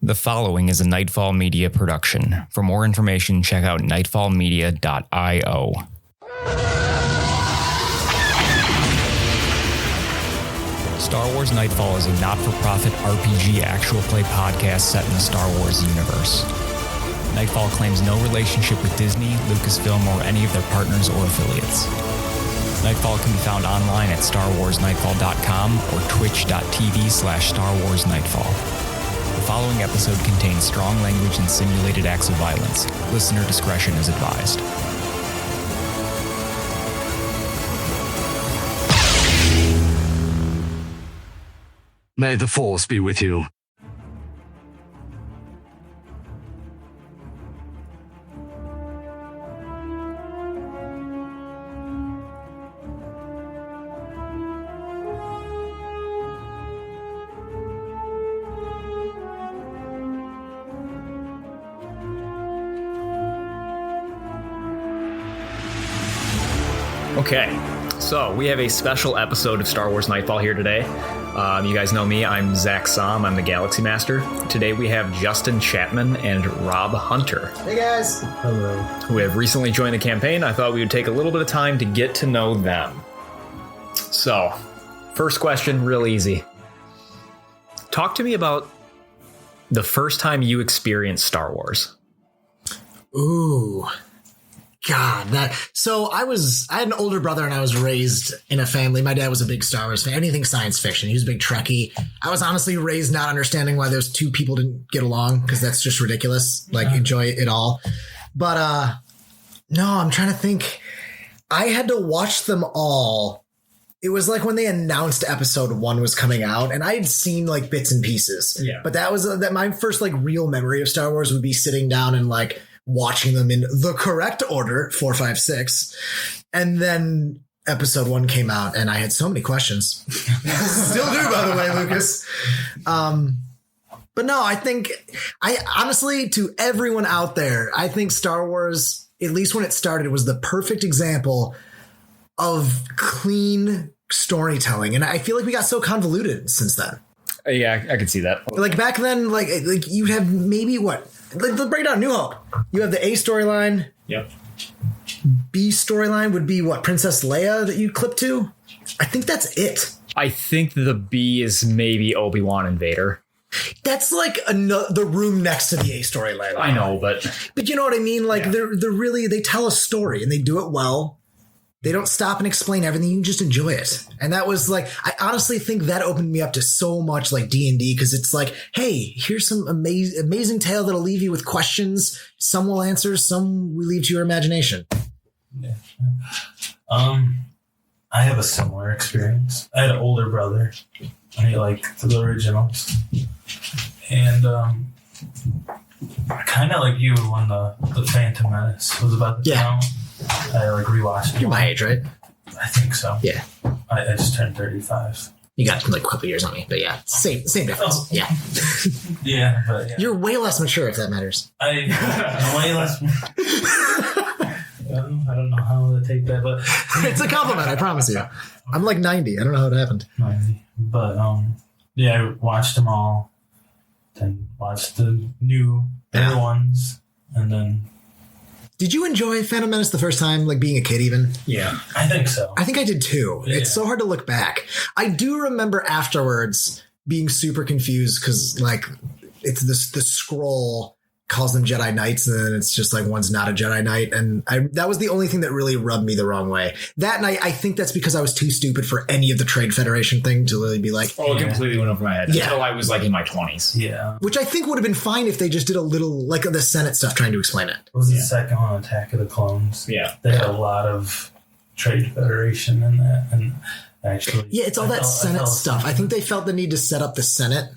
The following is a Nightfall Media production. For more information, check out nightfallmedia.io. Star Wars Nightfall is a not-for-profit RPG actual play podcast set in the Star Wars universe. Nightfall claims no relationship with Disney, Lucasfilm, or any of their partners or affiliates. Nightfall can be found online at starwarsnightfall.com or twitch.tv/StarWarsNightfall. The following episode contains strong language and simulated acts of violence. Listener discretion is advised. May the Force be with you. Okay, so we have a special episode of Star Wars Nightfall here today. You guys know me, I'm Zakk. I'm the Galaxy Master. Today we have Justin Chapman and Rob Hunter. Hey guys! Hello. Who have recently joined the campaign. I thought we would take a little bit of time to get to know them. So, first question, real easy. Talk to me about the first time you experienced Star Wars. Ooh. God, so I had an older brother and I was raised in a family. My dad was a big Star Wars fan, anything science fiction. He was a big Trekkie. I was honestly raised not understanding why those two people didn't get along, because that's just ridiculous. Like, enjoy it all. But, no, I'm trying to think. I had to watch them all. It was like when they announced episode 1 was coming out, and I had seen like bits and pieces. Yeah. But that was my first like real memory of Star Wars would be sitting down and like watching them in the correct order, 4, 5, 6. And then episode 1 came out and I had so many questions. Still do, by the way, Lucas. But no, I honestly, to everyone out there, I think Star Wars, at least when it started, was the perfect example of clean storytelling. And I feel like we got so convoluted since then. Yeah, I could see that. Like back then, like you'd have maybe what? Let's break down New Hope. You have the A storyline. Yep. B storyline would be what? Princess Leia that you clip to? I think that's it. I think the B is maybe Obi-Wan and Vader. That's like the room next to the A storyline. I know, but you know what I mean? Like they're really, they tell a story and they do it well. They don't stop and explain everything. You can just enjoy it. And that was like, I honestly think that opened me up to so much like D&D, because it's like, hey, here's some amazing tale that'll leave you with questions. Some will answer, some we leave to your imagination. Yeah. I have a similar experience. I had an older brother. I liked the originals. And kind of like you when the Phantom Menace was about to come out. I like rewatched it. You're my age, right? I think so. Yeah. I just turned 35. You got like a couple years on me, but yeah, same difference. Oh. Yeah. Yeah, but yeah. You're way less mature, if that matters. I'm way less. I don't know how to take that, but it's a compliment. I promise you. I'm like 90. I don't know how it happened. 90, but yeah, I watched them all. Then watched the new better ones, and then. Did you enjoy Phantom Menace the first time, like being a kid even? Yeah, I think so. I think I did too. Yeah. It's so hard to look back. I do remember afterwards being super confused because like it's the scroll calls them Jedi Knights and then it's just like one's not a Jedi Knight. And that was the only thing that really rubbed me the wrong way. That night, I think that's because I was too stupid for any of the Trade Federation thing to really be like... Oh, it completely went over my head until I was like in my 20s. Yeah. Which I think would have been fine if they just did a little, like the Senate stuff trying to explain it. Was the second one Attack of the Clones? Yeah. They had a lot of Trade Federation in that. And actually... Yeah, it's all that Senate stuff. I think they felt the need to set up the Senate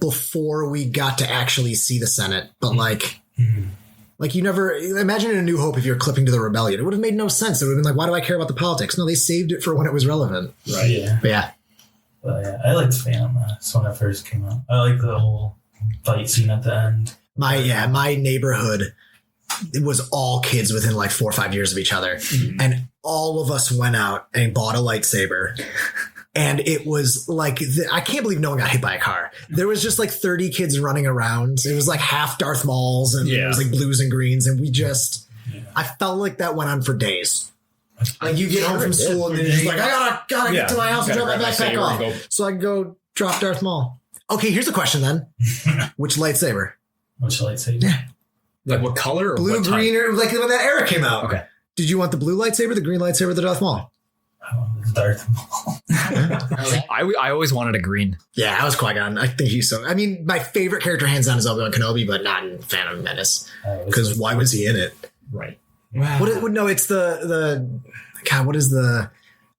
before we got to actually see the Senate. But like you never imagine in A New Hope if you're clipping to the rebellion, it would have made no sense. It would have been like, why do I care about the politics? No, they saved it for when it was relevant. Right. Yeah. But yeah. But yeah, I liked Phantom Menace when it first came out. I liked the whole fight scene at the end. My neighborhood, it was all kids within like 4 or 5 years of each other. And all of us went out and bought a lightsaber And it was like, I can't believe no one got hit by a car. There was just like 30 kids running around. It was like half Darth Mauls and it was like blues and greens. And I felt like that went on for days. Like you get home from school and you're just like, I gotta get to my house and drop my backpack off so I can go drop Darth Maul. Okay, here's a question then. Which lightsaber? Which lightsaber? Yeah. Like what color? Or blue, what green, or like when that era came out. Okay. Did you want the blue lightsaber, the green lightsaber, the Darth Maul? It's Darth Maul. I always wanted a green. Yeah, I was Qui-Gon. I think he's so. I mean, my favorite character hands down is Obi-Wan Kenobi, but not in Phantom Menace because why was he in it? Right. Wow. No, it's the God. What is the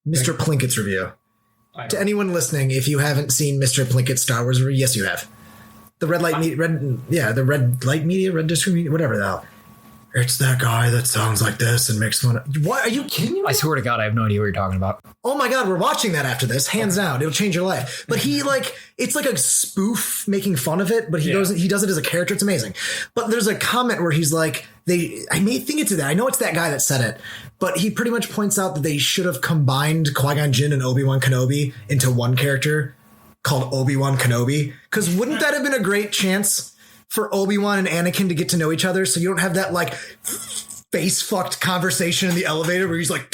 Mr. Plinkett's review? To anyone listening, if you haven't seen Mr. Plinkett's Star Wars review, yes, you have. The red light media, the red light media, red district media, whatever the hell. It's that guy that sounds like this and makes fun of. What? Are you kidding me? I swear to God, I have no idea what you're talking about. Oh my God, we're watching that after this, hands down. It'll change your life. But he it's like a spoof making fun of it, but he does it as a character. It's amazing. But there's a comment where he's like, I may think it's that. I know it's that guy that said it, but he pretty much points out that they should have combined Qui-Gon Jinn and Obi-Wan Kenobi into one character called Obi-Wan Kenobi. Because wouldn't that have been a great chance for Obi-Wan and Anakin to get to know each other so you don't have that like face fucked conversation in the elevator where he's like,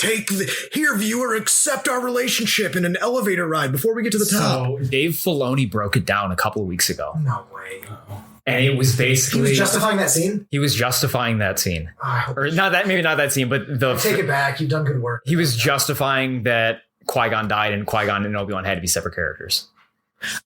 here viewer, accept our relationship in an elevator ride before we get to the top. So Dave Filoni broke it down a couple of weeks ago. No way. And it was basically... He was justifying that scene? He was justifying that scene. Or not that, maybe not that scene, but take it back. You've done good work. He was justifying that Qui-Gon died and Qui-Gon and Obi-Wan had to be separate characters.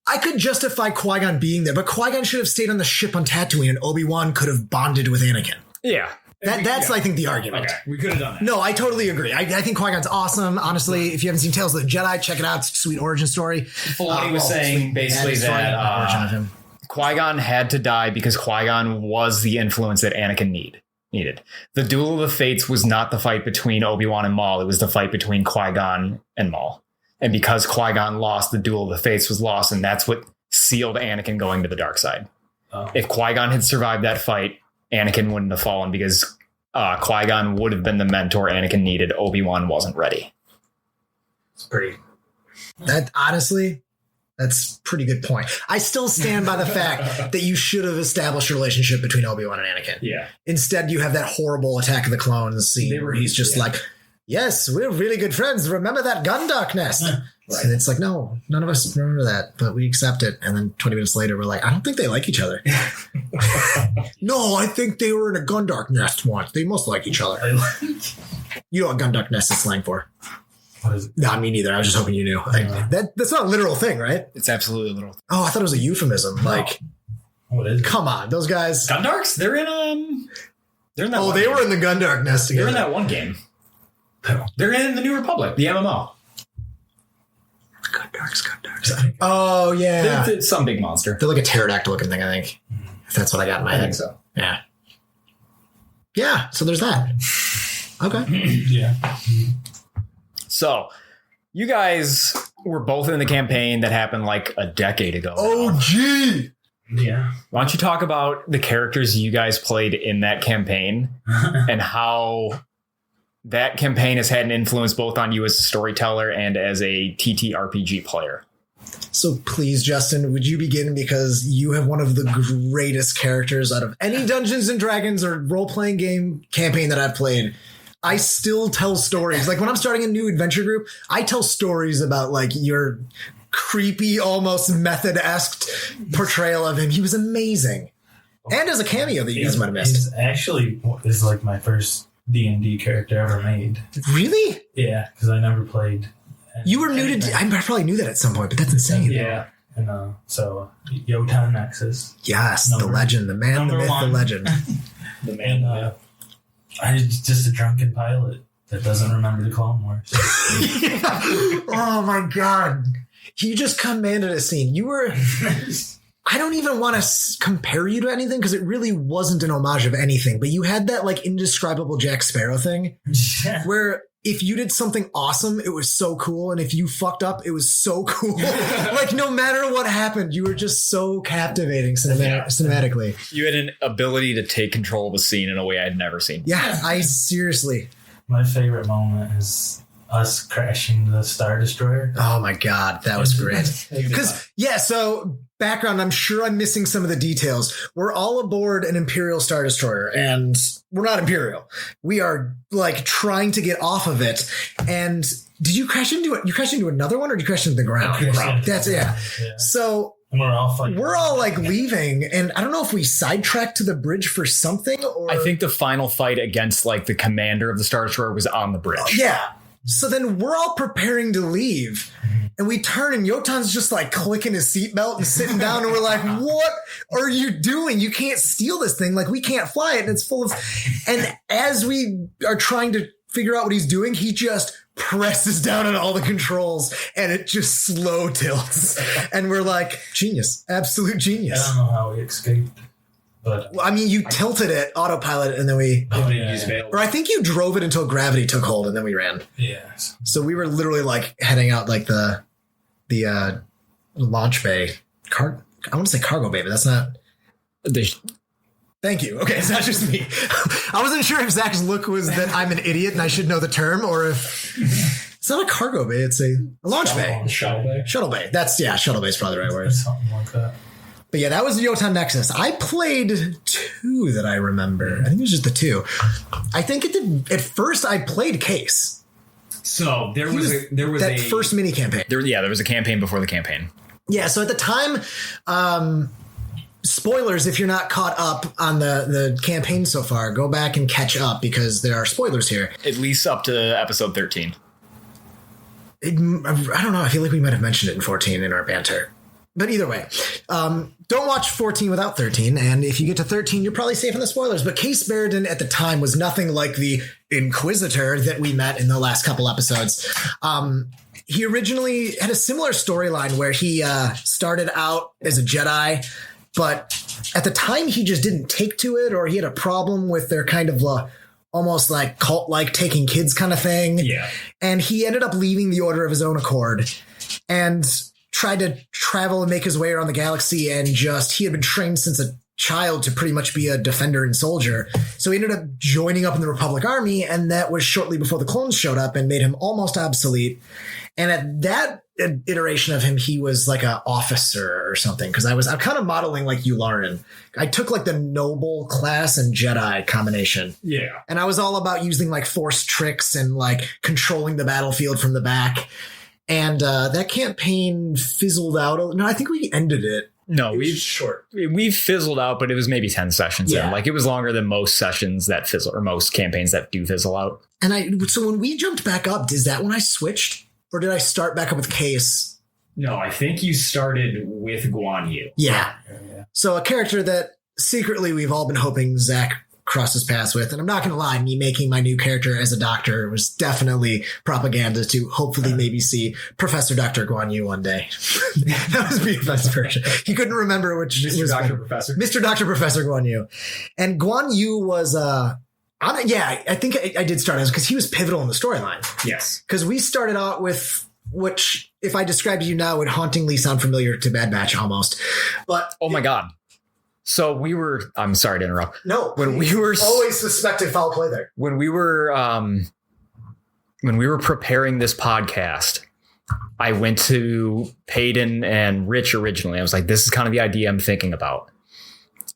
I could justify Qui-Gon being there, but Qui-Gon should have stayed on the ship on Tatooine and Obi-Wan could have bonded with Anakin. Yeah. That's I think, the argument. Okay, we could have done that. No, I totally agree. I think Qui-Gon's awesome. Honestly, if you haven't seen Tales of the Jedi, check it out. It's a sweet origin story. Filoni was saying basically that Qui-Gon had to die because Qui-Gon was the influence that Anakin needed. The Duel of the Fates was not the fight between Obi-Wan and Maul. It was the fight between Qui-Gon and Maul. And because Qui-Gon lost, the Duel of the Fates was lost, and that's what sealed Anakin going to the dark side. Oh. If Qui-Gon had survived that fight, Anakin wouldn't have fallen because Qui-Gon would have been the mentor Anakin needed. Obi-Wan wasn't ready. It's pretty... That's a pretty good point. I still stand by the fact that you should have established a relationship between Obi-Wan and Anakin. Yeah. Instead, you have that horrible Attack of the Clones scene where he's just like, yes, we're really good friends. Remember that Gundark nest? Right. And it's like, no, none of us remember that, but we accept it. And then 20 minutes later, we're like, I don't think they like each other. No, I think they were in a Gundark nest once. They must like each other. You know what Gundark nest is slang for? What is it? No, me neither. I was just hoping you knew. That's not a literal thing, right? It's absolutely a literal thing. Oh, I thought it was a euphemism. No. Like, what is it? Come on, those guys. Gundarks? They're in that. Oh, they were in the Gundark nest together. They're in that one game. They're in the New Republic, the MMO. Gundarks. Oh, yeah. It's some big monster. They're like a pterodactyl looking thing, I think. If that's what I got in my head. I think so. Yeah. Yeah, so there's that. Okay. Yeah. So, you guys were both in the campaign that happened like a decade ago. Oh, gee. Yeah. Why don't you talk about the characters you guys played in that campaign and how that campaign has had an influence both on you as a storyteller and as a TTRPG player? So please, Justin, would you begin, because you have one of the greatest characters out of any Dungeons and Dragons or role-playing game campaign that I've played. I still tell stories. Like when I'm starting a new adventure group, I tell stories about like your creepy, almost method-esque portrayal of him. He was amazing. And as a cameo that you guys might have missed. He's actually is like my first D&D character ever made. Really? Yeah, because I never played. You were new to... I probably knew that at some point, but that's insane. Yeah. And so Yotan Nexus. Yes, the legend, the man, the myth, the legend. The man. I'm just a drunken pilot that doesn't remember the Clone Wars. Oh my God. You just commanded a scene. You were... I don't even want to compare you to anything because it really wasn't an homage of anything, but you had that like indescribable Jack Sparrow thing where if you did something awesome, it was so cool. And if you fucked up, it was so cool. Like no matter what happened, you were just so captivating cinematically. You had an ability to take control of a scene in a way I'd never seen. Yeah, I seriously. My favorite moment is us crashing the Star Destroyer. Oh my God, that was great. Because, so background, I'm sure I'm missing some of the details. We're all aboard an Imperial Star Destroyer, and we're not Imperial. We are like trying to get off of it. And did you crash into it? You crashed into another one, or did you crash into the ground? That's yeah. So we're all like leaving, and I don't know if we sidetracked to the bridge for something, or I think the final fight against like the commander of the Star Destroyer was on the bridge. Yeah. So then we're all preparing to leave, and we turn, and Yotan's just like clicking his seatbelt and sitting down, and we're like, "What are you doing? You can't steal this thing. Like, we can't fly it, and it's full of." And as we are trying to figure out what he's doing, he just presses down on all the controls, and it just slow tilts, and we're like, "Genius, absolute genius." I don't know how we escaped. But well, I mean, you tilted it, autopilot, and then we... Or I think you drove it until gravity took hold, and then we ran. Yes. So we were literally like heading out like the launch bay. I want to say cargo bay, but that's not... Thank you. Okay, it's not just me. I wasn't sure if Zack's look was that I'm an idiot and I should know the term, or if... It's not a cargo bay, it's a launch bay. Shuttle bay? Shuttle bay. Shuttle bay is probably the right word. Something like that. But yeah, that was the Yotan Nexus. I played 2 that I remember. I think it was just the 2. I think at first I played Case. So there was that first mini campaign. There was a campaign before the campaign. Yeah, so at the time, spoilers if you're not caught up on the campaign so far, go back and catch up because there are spoilers here. At least up to episode 13. I don't know. I feel like we might have mentioned it in 14 in our banter. But either way, don't watch 14 without 13. And if you get to 13, you're probably safe in the spoilers. But Case Baradin at the time was nothing like the Inquisitor that we met in the last couple episodes. He originally had a similar storyline where he started out as a Jedi, but at the time he just didn't take to it, or he had a problem with their kind of almost like cult-like taking kids kind of thing. Yeah. And he ended up leaving the Order of his own accord and tried to travel and make his way around the galaxy, and he had been trained since a child to pretty much be a defender and soldier. So he ended up joining up in the Republic Army, and that was shortly before the clones showed up and made him almost obsolete. And at that iteration of him, he was like an officer or something, because I'm kind of modeling like Yularen. I took like the noble class and Jedi combination. Yeah. And I was all about using like force tricks and like controlling the battlefield from the back. And that campaign fizzled out. No, I think we ended it. No, we've fizzled out, but it was maybe 10 sessions in. Like, it was longer than most sessions that fizzle, or most campaigns that do fizzle out. And so when we jumped back up, is that when I switched, or did I start back up with Case? No, I think you started with Guan Yu. Yeah. So a character that secretly we've all been hoping Zakk crosses paths with. And I'm not going to lie, me making my new character as a doctor was definitely propaganda to hopefully maybe see Professor Dr. Guan Yu one day. That was BFF's version. He couldn't remember which Mr. was Dr. Professor. Mr. Dr. Professor Guan Yu. And Guan Yu was, I think I did start as, because he was pivotal in the storyline. Yes. Because we started out with, which if I describe to you now would hauntingly sound familiar to Bad Batch almost. But oh my God. So I'm sorry to interrupt. No, when we were always suspected foul play there. When we were preparing this podcast, I went to Peyton and Rich originally. I was like, this is kind of the idea I'm thinking about.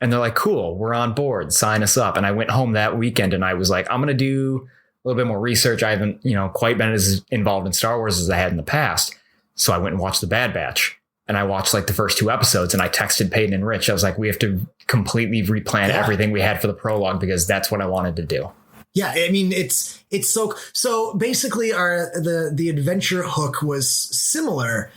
And they're like, cool, we're on board. Sign us up. And I went home that weekend and I was like, I'm going to do a little bit more research. I haven't, quite been as involved in Star Wars as I had in the past. So I went and watched The Bad Batch. And I watched like the first 2 episodes, and I texted Peyton and Rich. I was like, we have to completely replan everything we had for the prologue, because that's what I wanted to do. Yeah, I mean, it's so basically the adventure hook was similar.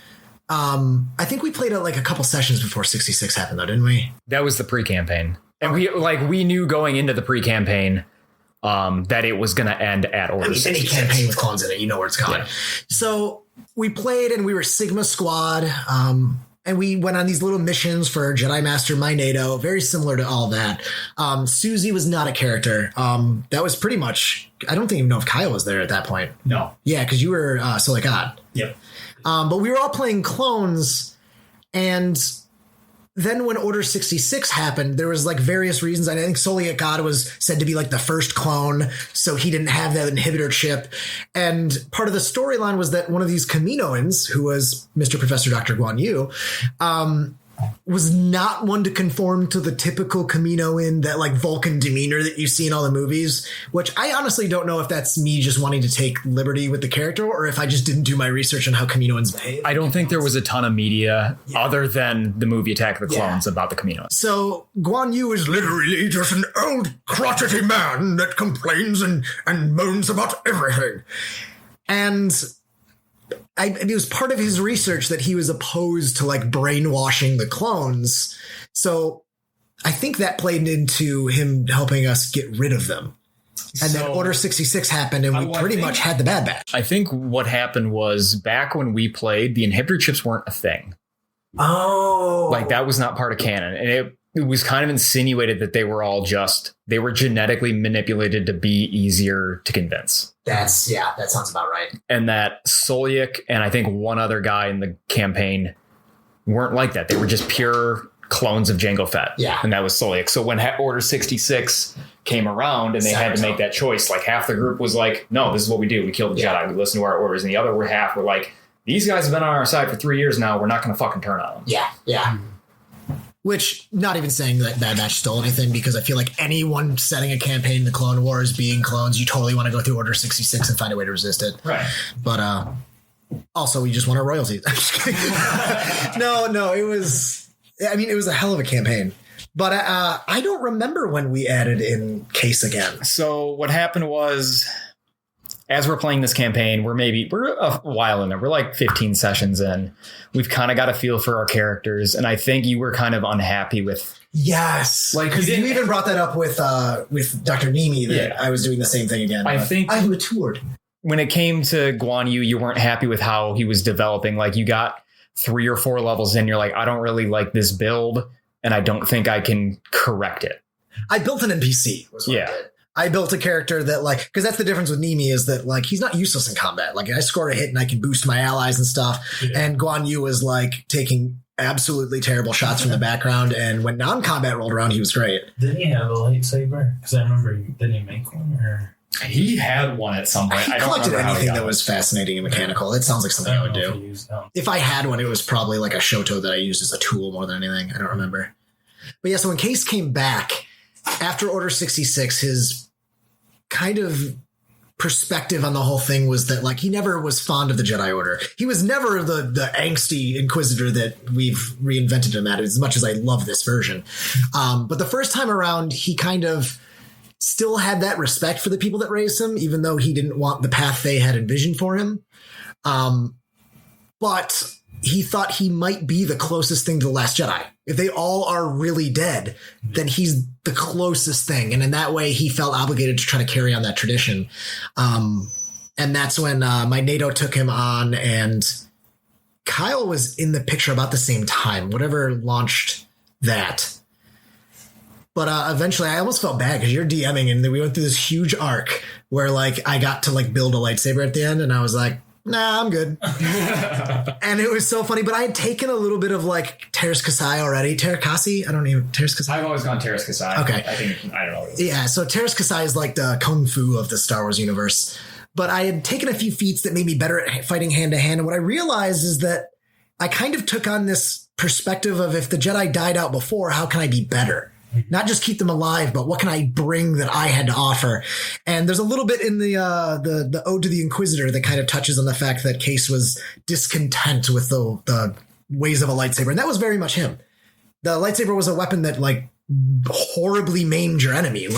I think we played like a couple sessions before 66 happened, though, didn't we? That was the pre-campaign. And we knew going into the pre-campaign that it was going to end at Order 66. Any campaign with clones in it, you know where it's going. Yeah. So we played, and we were Sigma Squad, and we went on these little missions for Jedi Master Minato, very similar to all that. Susie was not a character. That was pretty much, I don't even know if Kyle was there at that point. No. Yeah, because you were Silicon. Yep. But we were all playing clones, and then when Order 66 happened, there was like various reasons. I think Soliak God was said to be like the first clone, so he didn't have that inhibitor chip. And part of the storyline was that one of these Kaminoans, who was Mr. Professor Dr. Guan Yu, was not one to conform to the typical Kaminoan, that like Vulcan demeanor that you see in all the movies, which I honestly don't know if that's me just wanting to take liberty with the character or if I just didn't do my research on how Kaminoans behave. I don't think there was a ton of media other than the movie Attack of the Clones about the Kaminoans. So Guan Yu is literally just an old crotchety man that complains and moans about everything. And it was part of his research that he was opposed to like brainwashing the clones. So I think that played into him helping us get rid of them. And then Order 66 happened and we pretty much had the Bad Batch. I think what happened was back when we played, the inhibitor chips weren't a thing. Oh. Like that was not part of canon. And it was kind of insinuated that they were all they were genetically manipulated to be easier to convince. That sounds about right. And that Soliak and I think one other guy in the campaign weren't like that. They were just pure clones of Jango Fett. Yeah. And that was Soliak. So when Order 66 came around and they had to make that choice, like half the group was like, no, this is what we do. We kill the Jedi. We listen to our orders. And the other half were like, these guys have been on our side for 3 years now. We're not going to fucking turn on them. Yeah. Which, not even saying that Bad Batch stole anything, because I feel like anyone setting a campaign in the Clone Wars being clones, you totally want to go through Order 66 and find a way to resist it. Right. But also, we just want our royalties. I'm just kidding. No, it was a hell of a campaign. But I don't remember when we added in Case again. So what happened was, as we're playing this campaign, we're a while in there. We're like 15 sessions in. We've kind of got a feel for our characters. And I think you were kind of unhappy with. Yes. Like, because you even brought that up with Dr. Nimi that I was doing the same thing again. I think I've matured. When it came to Guan Yu, you weren't happy with how he was developing. Like you got 3 or 4 levels in. You're like, I don't really like this build. And I don't think I can correct it. I built an NPC. Was what I did. I built a character that because that's the difference with Nimi is that he's not useless in combat. Like I score a hit and I can boost my allies and stuff. Yeah. And Guan Yu was taking absolutely terrible shots from the background. And when non-combat rolled around, he was great. Didn't he have a lightsaber? Because I remember, didn't he make one? Or he had one at some point. I collected anything that was fascinating and mechanical. It sounds like something I would do. If I had one, it was probably like a Shoto that I used as a tool more than anything. I don't remember. But yeah, so when Case came back after Order 66, his kind of perspective on the whole thing was that he never was fond of the Jedi Order. He was never the angsty Inquisitor that we've reinvented him as much as I love this version. But the first time around, he kind of still had that respect for the people that raised him, even though he didn't want the path they had envisioned for him. But he thought he might be the closest thing to the Last Jedi. If they all are really dead, then he's the closest thing. And in that way, he felt obligated to try to carry on that tradition. And that's when my NATO took him on, and Kyle was in the picture about the same time, whatever launched that. But eventually I almost felt bad because you're DMing and we went through this huge arc where I got to build a lightsaber at the end, and I was like, nah, I'm good. And it was so funny, but I had taken a little bit of Teräs Kasai already. Teräs Kasai? I've always gone Teräs Kasai. Okay. I don't know. Yeah, so Teräs Kasai is the Kung Fu of the Star Wars universe. But I had taken a few feats that made me better at fighting hand to hand. And what I realized is that I kind of took on this perspective of, if the Jedi died out before, how can I be better? Not just keep them alive, but what can I bring that I had to offer? And there's a little bit in the Ode to the Inquisitor that kind of touches on the fact that Case was discontent with the ways of a lightsaber. And that was very much him. The lightsaber was a weapon that horribly maimed your enemy.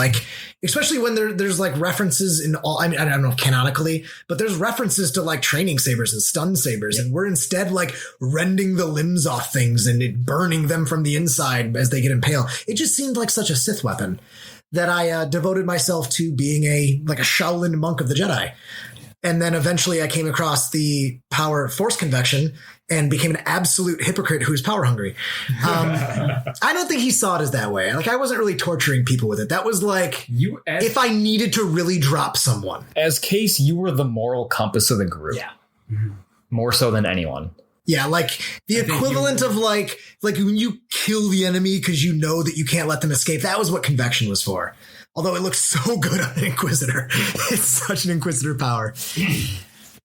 Especially when there's references in all, I don't know canonically, but there's references to training sabers and stun sabers. And we're instead rending the limbs off things and burning them from the inside as they get impaled. It just seemed like such a Sith weapon that I devoted myself to being a Shaolin monk of the Jedi. And then eventually I came across the power of force convection and became an absolute hypocrite who was power hungry. I don't think he saw it as that way. I wasn't really torturing people with it. That was if I needed to really drop someone. As Case, you were the moral compass of the group. Yeah. Mm-hmm. More so than anyone. Yeah, like the equivalent of like when you kill the enemy because you know that you can't let them escape. That was what convection was for. Although it looks so good on an Inquisitor. It's such an Inquisitor power.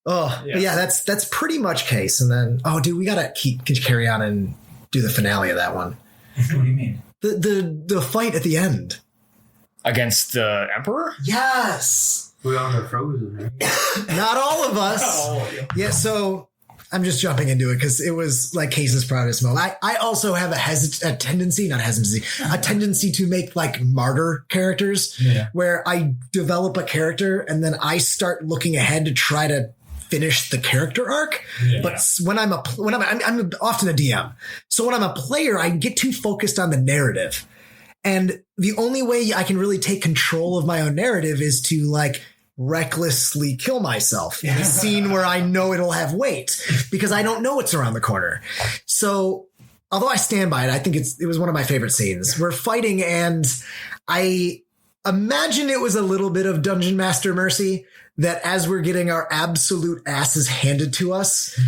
Oh, yeah, that's pretty much Case. And then, we gotta carry on and do the finale of that one. What do you mean? The fight at the end. Against the Emperor? Yes. We all are frozen, right? Not all of us. Not all of you. Yeah, so I'm just jumping into it because it was like Case's proudest moment. I also have a tendency to make like martyr characters where I develop a character and then I start looking ahead to try to finish the character arc. Yeah. But when I'm often a DM. So when I'm a player, I get too focused on the narrative. And the only way I can really take control of my own narrative is to like recklessly kill myself in a scene where I know it'll have weight because I don't know what's around the corner. So although I stand by it, I think it was one of my favorite scenes. We're fighting and I imagine it was a little bit of Dungeon Master Mercy that as we're getting our absolute asses handed to us,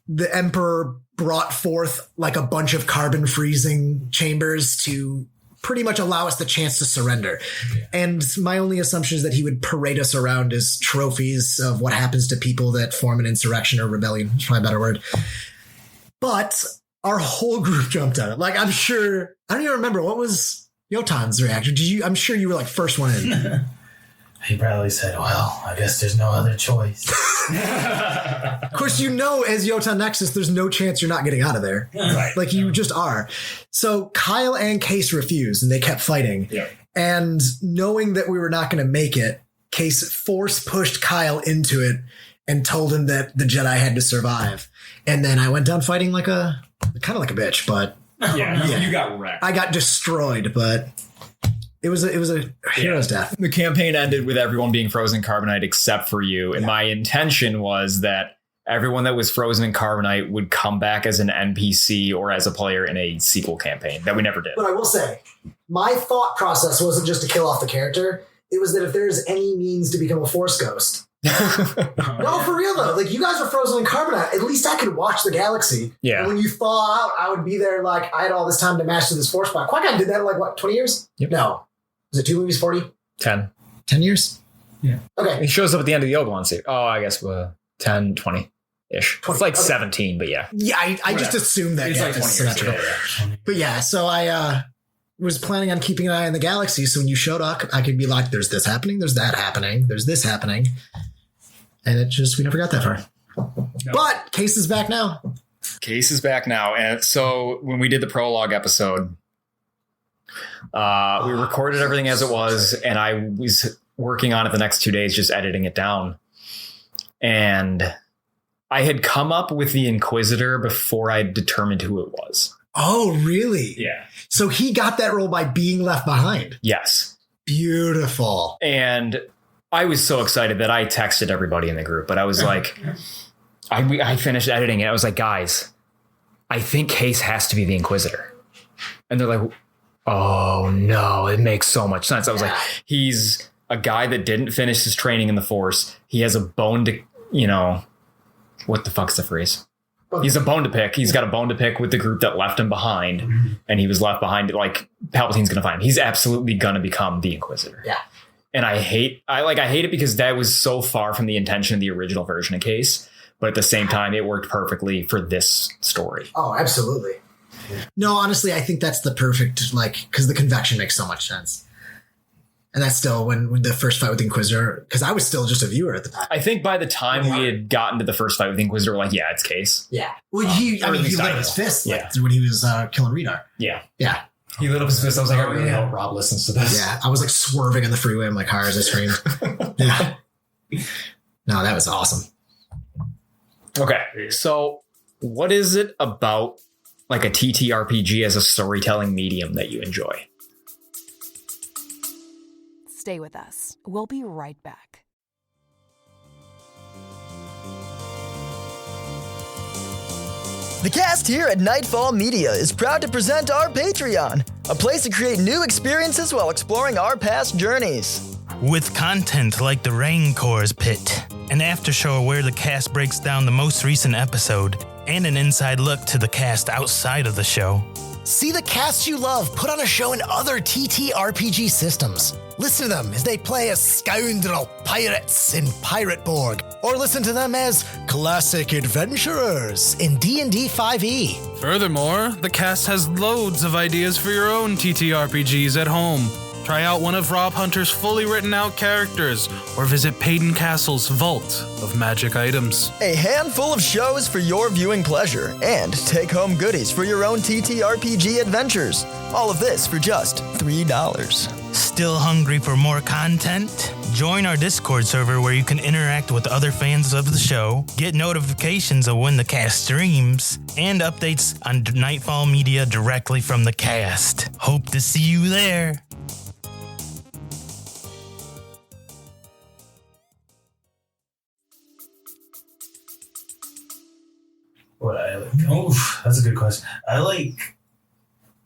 the Emperor brought forth like a bunch of carbon freezing chambers to pretty much allow us the chance to surrender. Yeah. And my only assumption is that he would parade us around as trophies of what happens to people that form an insurrection or rebellion. That's probably a better word. But our whole group jumped on it. Like, I'm sure, I don't even remember, what was Yotan's reaction? I'm sure you were like first one in. He probably said, well, I guess there's no other choice. Of course, as Yotan Nexus, there's no chance you're not getting out of there. Right. Like, you just are. So Kyle and Case refused, and they kept fighting. Yeah. And knowing that we were not going to make it, Case force pushed Kyle into it and told him that the Jedi had to survive. And then I went down fighting kind of like a bitch, but... You got wrecked. I got destroyed, but... It was a hero's death. The campaign ended with everyone being frozen in carbonite except for you. And my intention was that everyone that was frozen in carbonite would come back as an NPC or as a player in a sequel campaign that we never did. But I will say, my thought process wasn't just to kill off the character. It was that if there's any means to become a Force ghost. No, for real though. Like, you guys were frozen in carbonite. At least I could watch the galaxy. Yeah. And when you thaw out, I would be there like I had all this time to master this Force spot. Qui-Gon did that in 20 years? Yep. No. Was it 2 movies, 40? 10. 10 years? Yeah. Okay. He shows up at the end of the Obi-Wan series. Oh, I guess 10, 20-ish. 20. It's like 17, but yeah. Yeah, I just assumed that. It's like 20 symmetrical. years. But yeah, so I was planning on keeping an eye on the galaxy. So when you showed up, I could be like, there's this happening, there's that happening, there's this happening. And we never got that far. No. But Case is back now. Case is back now. And so when we did the prologue episode, we recorded everything as it was, and I was working on it the next 2 days, just editing it down. And I had come up with the Inquisitor before I determined who it was. Oh, really? Yeah. So he got that role by being left behind. Yes. Beautiful. And I was so excited that I texted everybody in the group, but I was like, I finished editing it. I was like, guys, I think Case has to be the Inquisitor. And they're like, oh no, it makes so much sense. I was like, he's a guy that didn't finish his training in the Force. He has a bone to, what the fuck's the phrase? He's a bone to pick. He's got a bone to pick with the group that left him behind, and he was left behind. Like, Palpatine's going to find him. He's absolutely going to become the Inquisitor. Yeah. And I hate it because that was so far from the intention of the original version of Case. But at the same time, it worked perfectly for this story. Oh, absolutely. No, honestly, I think that's the perfect, because the convection makes so much sense. And that's still when the first fight with the Inquisitor, because I was still just a viewer at the time. I think by the time we had gotten to the first fight with the Inquisitor, we're like, yeah, it's Case. Yeah. Well, he lit up his fist when he was killing Redar. Yeah. Yeah. He lit up his fist. I was like, I really hope Rob listens to this. Yeah. I was swerving in the freeway in my car as I screamed. Yeah. No, that was awesome. Okay. So what is it about a TTRPG as a storytelling medium that you enjoy? Stay with us. We'll be right back. The cast here at Nightfall Media is proud to present our Patreon, a place to create new experiences while exploring our past journeys. With content like the Raincore's Pit, an after show where the cast breaks down the most recent episode, and an inside look to the cast outside of the show. See the cast you love put on a show in other TTRPG systems. Listen to them as they play as scoundrel pirates in Pirateborg, or listen to them as classic adventurers in D&D 5e. Furthermore, the cast has loads of ideas for your own TTRPGs at home. Try out one of Rob Hunter's fully written out characters, or visit Payton Castle's Vault of Magic Items. A handful of shows for your viewing pleasure, and take-home goodies for your own TTRPG adventures. All of this for just $3. Still hungry for more content? Join our Discord server where you can interact with other fans of the show, get notifications of when the cast streams, and updates on Nightfall Media directly from the cast. Hope to see you there. What I like? Oh, that's a good question. I like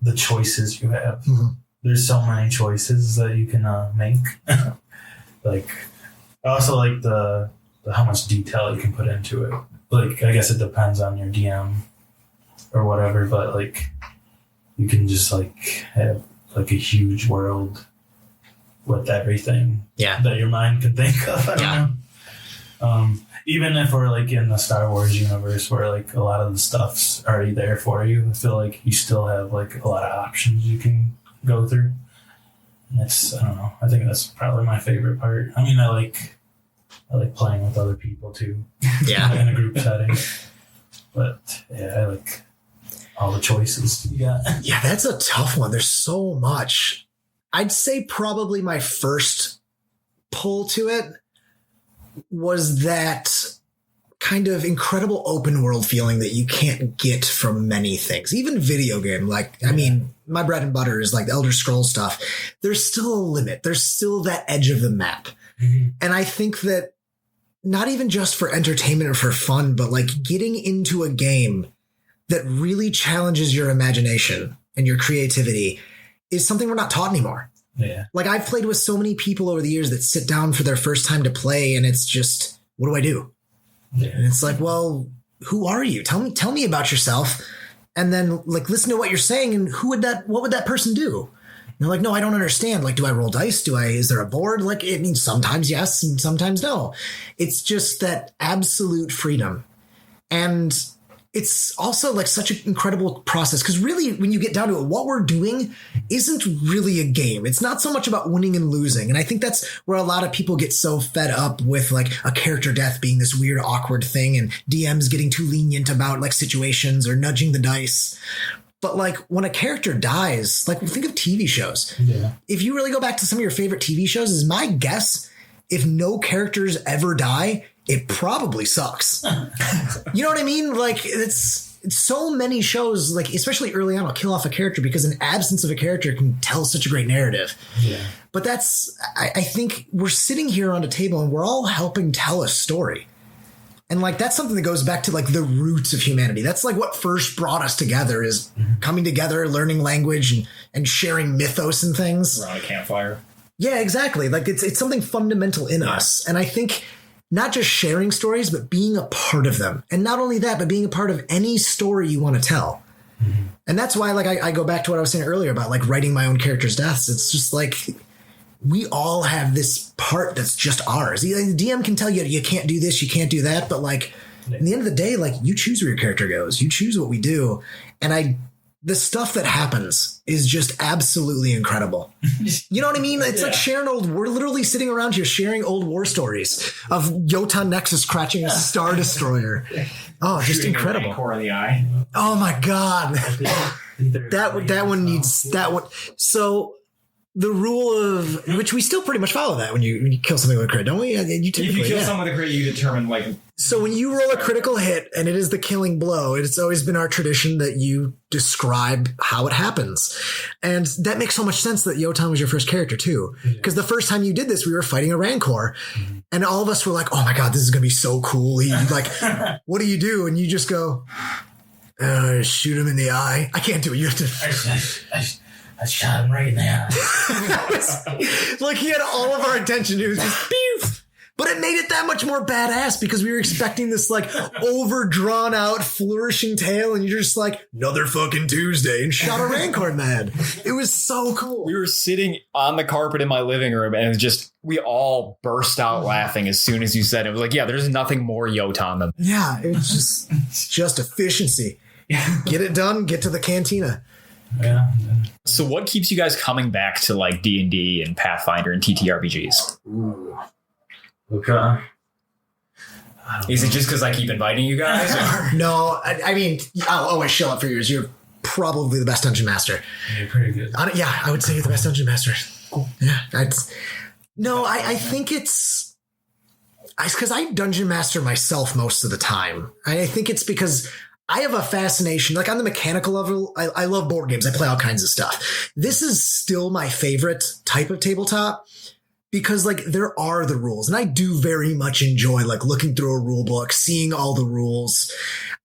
the choices you have. Mm-hmm. There's so many choices that you can make. Like, I also like the how much detail you can put into it. Like, I guess it depends on your DM or whatever, but like, you can just like have like a huge world with everything that your mind can think of. I don't know. Even if we're like in the Star Wars universe where like a lot of the stuff's already there for you, I feel like you still have like a lot of options you can go through. And it's, I don't know, I think that's probably my favorite part. I mean, I like playing with other people too. Yeah. In a group setting. But yeah, I like all the choices you got. Yeah, that's a tough one. There's so much. I'd say probably my first pull to it was that kind of incredible open world feeling that you can't get from many things, even video game. Like, I mean, my bread and butter is like the Elder Scrolls stuff. There's still a limit. There's still that edge of the map. Mm-hmm. And I think that not even just for entertainment or for fun, but like getting into a game that really challenges your imagination and your creativity is something we're not taught anymore. Yeah. Like, I've played with so many people over the years that sit down for their first time to play, and it's just, what do I do? Yeah. And it's like, well, who are you? Tell me about yourself. And then like, listen to what you're saying. And what would that person do? And they're like, no, I don't understand. Like, do I roll dice? Is there a board? Like, it means sometimes yes and sometimes no. It's just that absolute freedom. And it's also like such an incredible process, because really when you get down to it, what we're doing isn't really a game. It's not so much about winning and losing. And I think that's where a lot of people get so fed up with like a character death being this weird, awkward thing, and DMs getting too lenient about like situations or nudging the dice. But like when a character dies, like think of TV shows. Yeah. If you really go back to some of your favorite TV shows, is my guess, if no characters ever die, it probably sucks. You know what I mean? Like it's so many shows, like especially early on, will kill off a character because an absence of a character can tell such a great narrative. Yeah. But I think we're sitting here on a table and we're all helping tell a story. And like, that's something that goes back to like the roots of humanity. That's like what first brought us together, is coming together, learning language and sharing mythos and things. Around a campfire. Yeah, exactly. Like it's something fundamental in us. And I think not just sharing stories, but being a part of them. And not only that, but being a part of any story you want to tell. Mm-hmm. And that's why, like, I go back to what I was saying earlier about like writing my own character's deaths. It's just like, we all have this part that's just ours. The DM can tell you, you can't do this, you can't do that. But like, at the end of the day, like, you choose where your character goes. You choose what we do. And the stuff that happens is just absolutely incredible. You know what I mean? It's like we're literally sitting around here sharing old war stories of Yotan Nexus crashing a Star Destroyer. Oh, just incredible. Core in the eye. Oh my God. that one needs that one. So the rule of which we still pretty much follow that when you kill something with a crit, don't we? If you kill someone with a crit, you determine like. So when you roll a critical hit and it is the killing blow, it's always been our tradition that you describe how it happens. And that makes so much sense that Yotan was your first character too. Because the first time you did this, we were fighting a Rancor and all of us were like, oh my God, this is going to be so cool. Like, what do you do? And you just go, shoot him in the eye. I can't do it. You have to. I shot him right in the eye. Like he had all of our attention. It was just, pew. But it made it that much more badass because we were expecting this like overdrawn out flourishing tale, and you're just like, another fucking Tuesday, and shot a Rancor in the head. It was so cool. We were sitting on the carpet in my living room, and it was just, we all burst out laughing as soon as you said it. It was like, yeah, there's nothing more Yotan than. Yeah, it was just efficiency. Get it done, get to the cantina. Yeah. So what keeps you guys coming back to like D&D and Pathfinder and TTRPGs? Ooh. Okay. Is it just because I keep inviting you guys? Or? No, I mean, I'll always show up for yours. You're probably the best dungeon master. You're pretty good. I would say you're the best dungeon master. Cool. Yeah. I think it's because I dungeon master myself most of the time. I think it's because I have a fascination, like on the mechanical level, I love board games. I play all kinds of stuff. This is still my favorite type of tabletop because like there are the rules, and I do very much enjoy like looking through a rule book, seeing all the rules.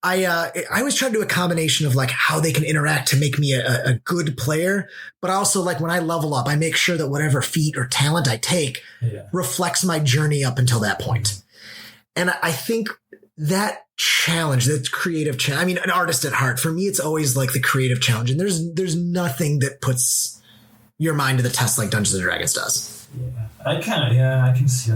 I always try to do a combination of like how they can interact to make me a good player, but also like when I level up, I make sure that whatever feat or talent I take reflects my journey up until that point. And I think that challenge, that creative challenge, I mean, an artist at heart, for me, it's always like the creative challenge. And there's nothing that puts your mind to the test like Dungeons and Dragons does. Yeah, I can see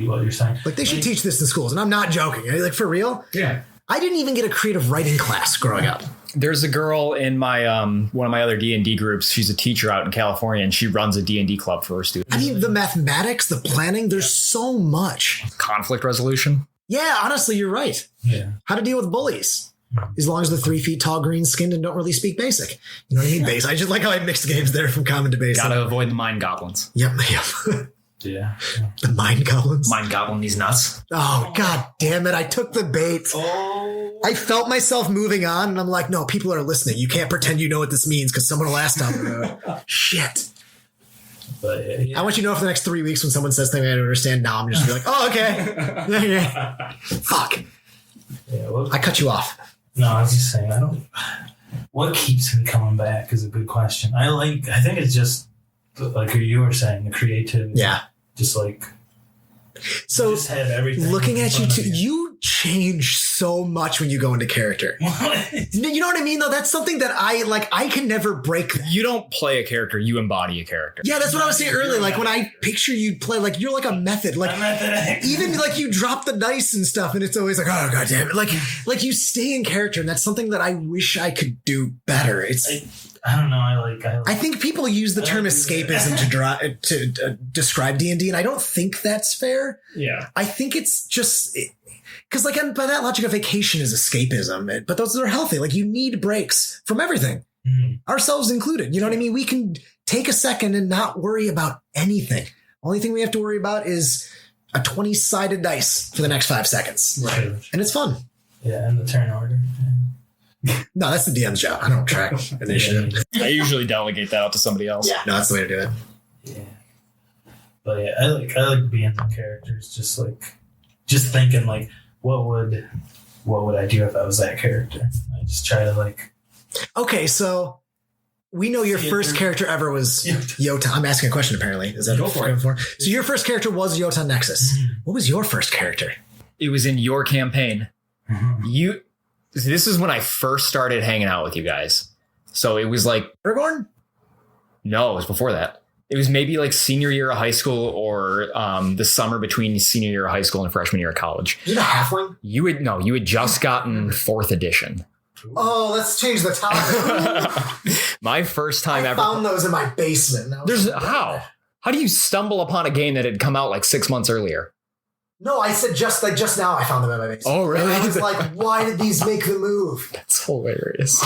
what you're saying. Like they should teach this in schools. And I'm not joking. Like for real. Yeah. I didn't even get a creative writing class growing up. There's a girl in my one of my other D&D groups. She's a teacher out in California, and she runs a D&D club for her students. I mean, the mathematics, the planning, there's so much. Conflict resolution. Yeah, honestly, you're right. Yeah. How to deal with bullies. As long as they're 3 feet tall, green skinned, and don't really speak basic. You know what I mean? Basic. I just like how I mixed games there from common to basic. Gotta avoid the mind goblins. Yep. Yeah. The mind goblins. Mind goblin these nuts. Oh, god damn it. I took the bait. Oh. I felt myself moving on, and I'm like, no, people are listening. You can't pretend you know what this means because someone will ask down the road. Shit. But, I want you to know for the next 3 weeks when someone says something I don't understand, now I'm just be like, oh, okay. Yeah. Fuck. Yeah, well, I cut you off. No, I was just saying, what keeps me coming back is a good question. I think it's just like you were saying, the creativity. Yeah. Just like, so just have everything looking at you too, you. you change so much when you go into character. You know what I mean though? That's something that I can never break that. You don't play a character, you embody a character. Yeah, that's what I was saying earlier. Like when I picture you play, like you're like a method. Like even like you drop the dice and stuff, and it's always like, oh god damn it. Like you stay in character, and that's something that I wish I could do better. I don't know. I think people use the term escapism to describe D&D, and I don't think that's fair. Yeah. I think it's just because, like, by that logic, a vacation is escapism, but those are healthy. Like, you need breaks from everything, ourselves included. You know what I mean? We can take a second and not worry about anything. Only thing we have to worry about is a 20-sided dice for the next 5 seconds, right? And it's fun. Yeah, and the turn order. No, that's the DM's job. I don't track initiative. I usually delegate that out to somebody else. Yeah, no, that's the way to do it. Yeah, but yeah, I like being the characters. Just thinking like, what would I do if I was that character? I just try to like. Okay, so we know your first character ever was Yotan. I'm asking a question. Apparently, is that what we're going for? So your first character was Yotan Nexus. What was your first character? It was in your campaign. This is when I first started hanging out with you guys. So it was like... Aragorn? No, it was before that. It was maybe like senior year of high school or the summer between senior year of high school and freshman year of college. Was it a halfling? You had just gotten 4th edition. Oh, let's change the topic. My first time ever... I found those in my basement. How? How do you stumble upon a game that had come out like 6 months earlier? No, I said just now I found them in my basement. Oh, really? And I was like, why did these make the move? That's hilarious.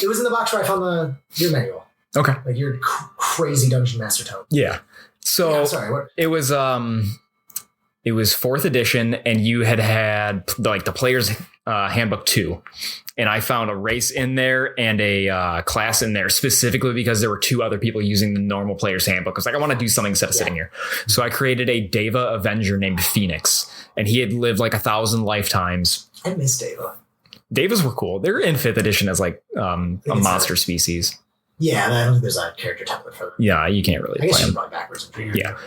It was in the box where I found your manual. Okay. Like your crazy Dungeon Master tome. Yeah. So sorry, what? It was 4th edition, and you had like the player's handbook 2. And I found a race in there and a class in there specifically because there were 2 other people using the normal player's handbook. I was like, I want to do something instead of sitting here. So I created a Deva Avenger named Phoenix, and he had lived like 1,000 lifetimes. I miss Deva. Devas were cool. They're in 5th edition as like a monster species. Yeah, I don't think there's a character template for them. Yeah, you can't really play them. Backwards. Yeah.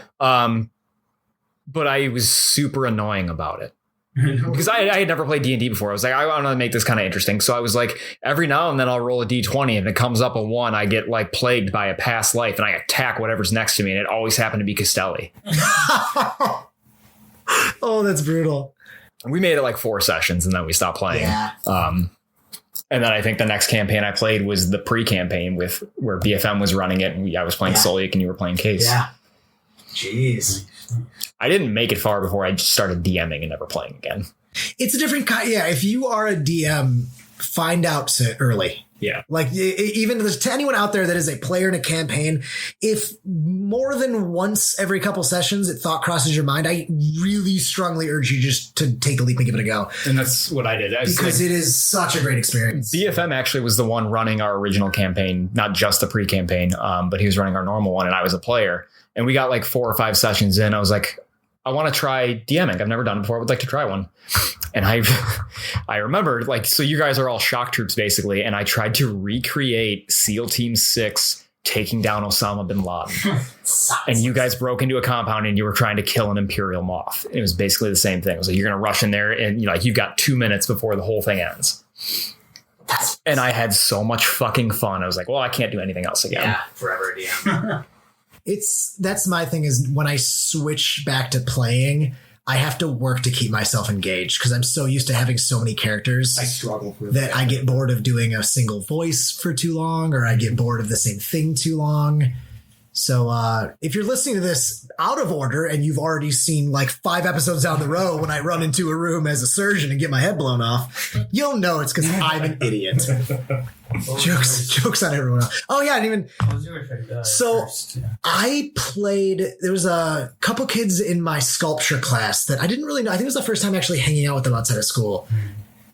but I was super annoying about it. Because I had never played D&D before. I was like, I want to make this kind of interesting. So I was like, every now and then I'll roll a D20. And if it comes up a 1, I get like plagued by a past life and I attack whatever's next to me. And it always happened to be Castelli. Oh, that's brutal. We made it like 4 sessions and then we stopped playing. Yeah. And then I think the next campaign I played was the pre-campaign with where BFM was running it. And I was playing Solic and you were playing Case. Yeah. Jeez. I didn't make it far before I just started DMing and never playing again. It's a different kind. Yeah. If you are a DM, find out early. Yeah. Like even to anyone out there that is a player in a campaign, if more than once every couple sessions thought crosses your mind, I really strongly urge you just to take the leap and give it a go. And that's what I did. Because it is such a great experience. BFM actually was the one running our original campaign, not just the pre-campaign, but he was running our normal one and I was a player. And we got like 4 or 5 sessions in. I was like, I want to try DMing. I've never done it before. I would like to try one. And I remember like, so you guys are all shock troops basically. And I tried to recreate SEAL Team 6 taking down Osama bin Laden. And you guys broke into a compound and you were trying to kill an Imperial moth. It was basically the same thing. It was like, you're going to rush in there and you've got 2 minutes before the whole thing ends. And I had so much fucking fun. I was like, well, I can't do anything else again. Yeah, forever DM. That's my thing is when I switch back to playing, I have to work to keep myself engaged because I'm so used to having so many characters. I struggle with that. I get bored of doing a single voice for too long, or I get bored of the same thing too long. So if you're listening to this out of order and you've already seen like 5 episodes down the road when I run into a room as a surgeon and get my head blown off, you'll know it's because I'm an idiot. Jokes on everyone else. Oh yeah, and even I played. There was a couple kids in my sculpture class that I didn't really know. I think it was the first time actually hanging out with them outside of school,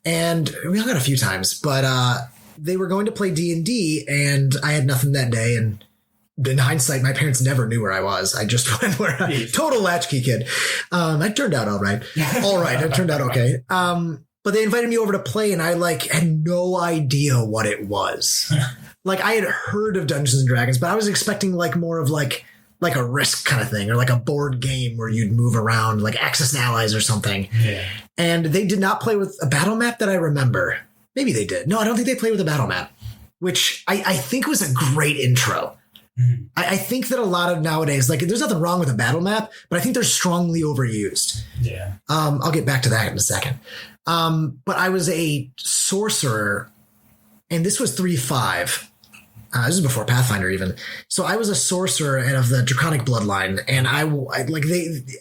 and we hung out a few times. But they were going to play D&D, and I had nothing that day. And in hindsight, my parents never knew where I was. I just went where total latchkey kid. It turned out all right. It turned out okay. But they invited me over to play and I had no idea what it was. I had heard of Dungeons and Dragons, but I was expecting more of like a Risk kind of thing or like a board game where you'd move around like Axis and Allies or something. Yeah. And they did not play with a battle map that I remember. Maybe they did. No, I don't think they played with a battle map, which I think was a great intro. I think that a lot of nowadays, there's nothing wrong with a battle map, but I think they're strongly overused. Yeah. I'll get back to that in a second. But I was a sorcerer, and this was 3.5. This is before Pathfinder even. So I was a sorcerer and of the Draconic bloodline, and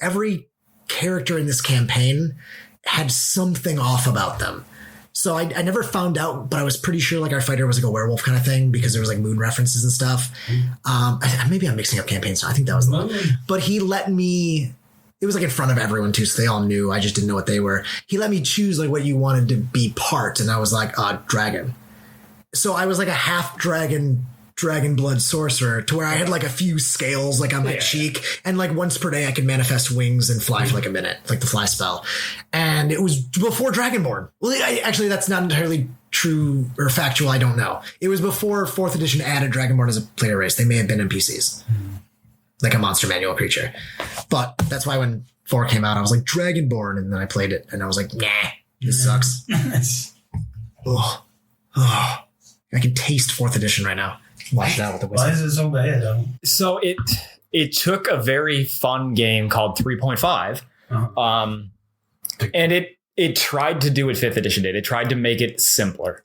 every character in this campaign had something off about them. So I never found out, but I was pretty sure our fighter was a werewolf kind of thing because there was moon references and stuff. Maybe I'm mixing up campaigns. So I think that was the one. But he let me, it was in front of everyone too. So they all knew. I just didn't know what they were. He let me choose what you wanted to be part. And I was dragon. So I was a half dragon blood sorcerer to where I had a few scales on my cheek, and once per day I could manifest wings and fly for a minute, the fly spell. And it was before Dragonborn. Well, actually that's not entirely true or factual. I don't know. It was before 4th edition added Dragonborn as a player race. They may have been NPCs, like a monster manual creature. But that's why when 4 came out, I was Dragonborn, and then I played it and I was nah, this sucks. I can taste 4th edition right now. Watch out with the whistle. Why is it so bad though? So it took a very fun game called 3.5, and it tried to do what 5th edition did. It tried to make it simpler.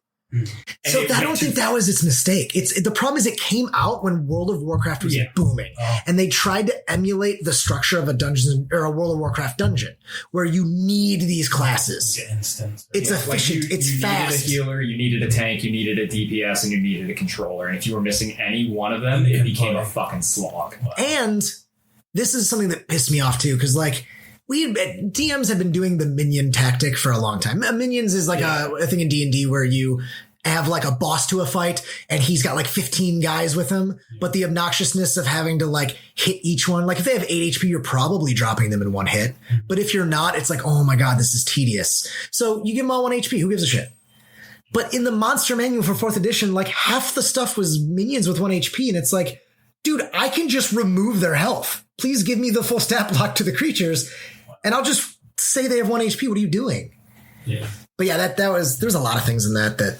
So I don't think that was its mistake. The problem is it came out when World of Warcraft was booming, and they tried to emulate the structure of a dungeon or a World of Warcraft dungeon where you need these classes. It's efficient. It's fast. You needed a healer, you needed a tank, you needed a DPS, and you needed a controller. And if you were missing any one of them, it became a fucking slog. And this is something that pissed me off too, because DMs have been doing the minion tactic for a long time. Minions is a thing in D&D where you have a boss to a fight and he's got 15 guys with him, but the obnoxiousness of having to hit each one, if they have 8 HP, you're probably dropping them in one hit. But if you're not, it's oh my God, this is tedious. So you give them all 1 HP. Who gives a shit? But in the monster manual for 4th edition, half the stuff was minions with 1 HP. And it's dude, I can just remove their health. please give me the full stat block to the creatures, and I'll just say they have 1 HP. What are you doing? Yeah. But yeah, there's a lot of things in that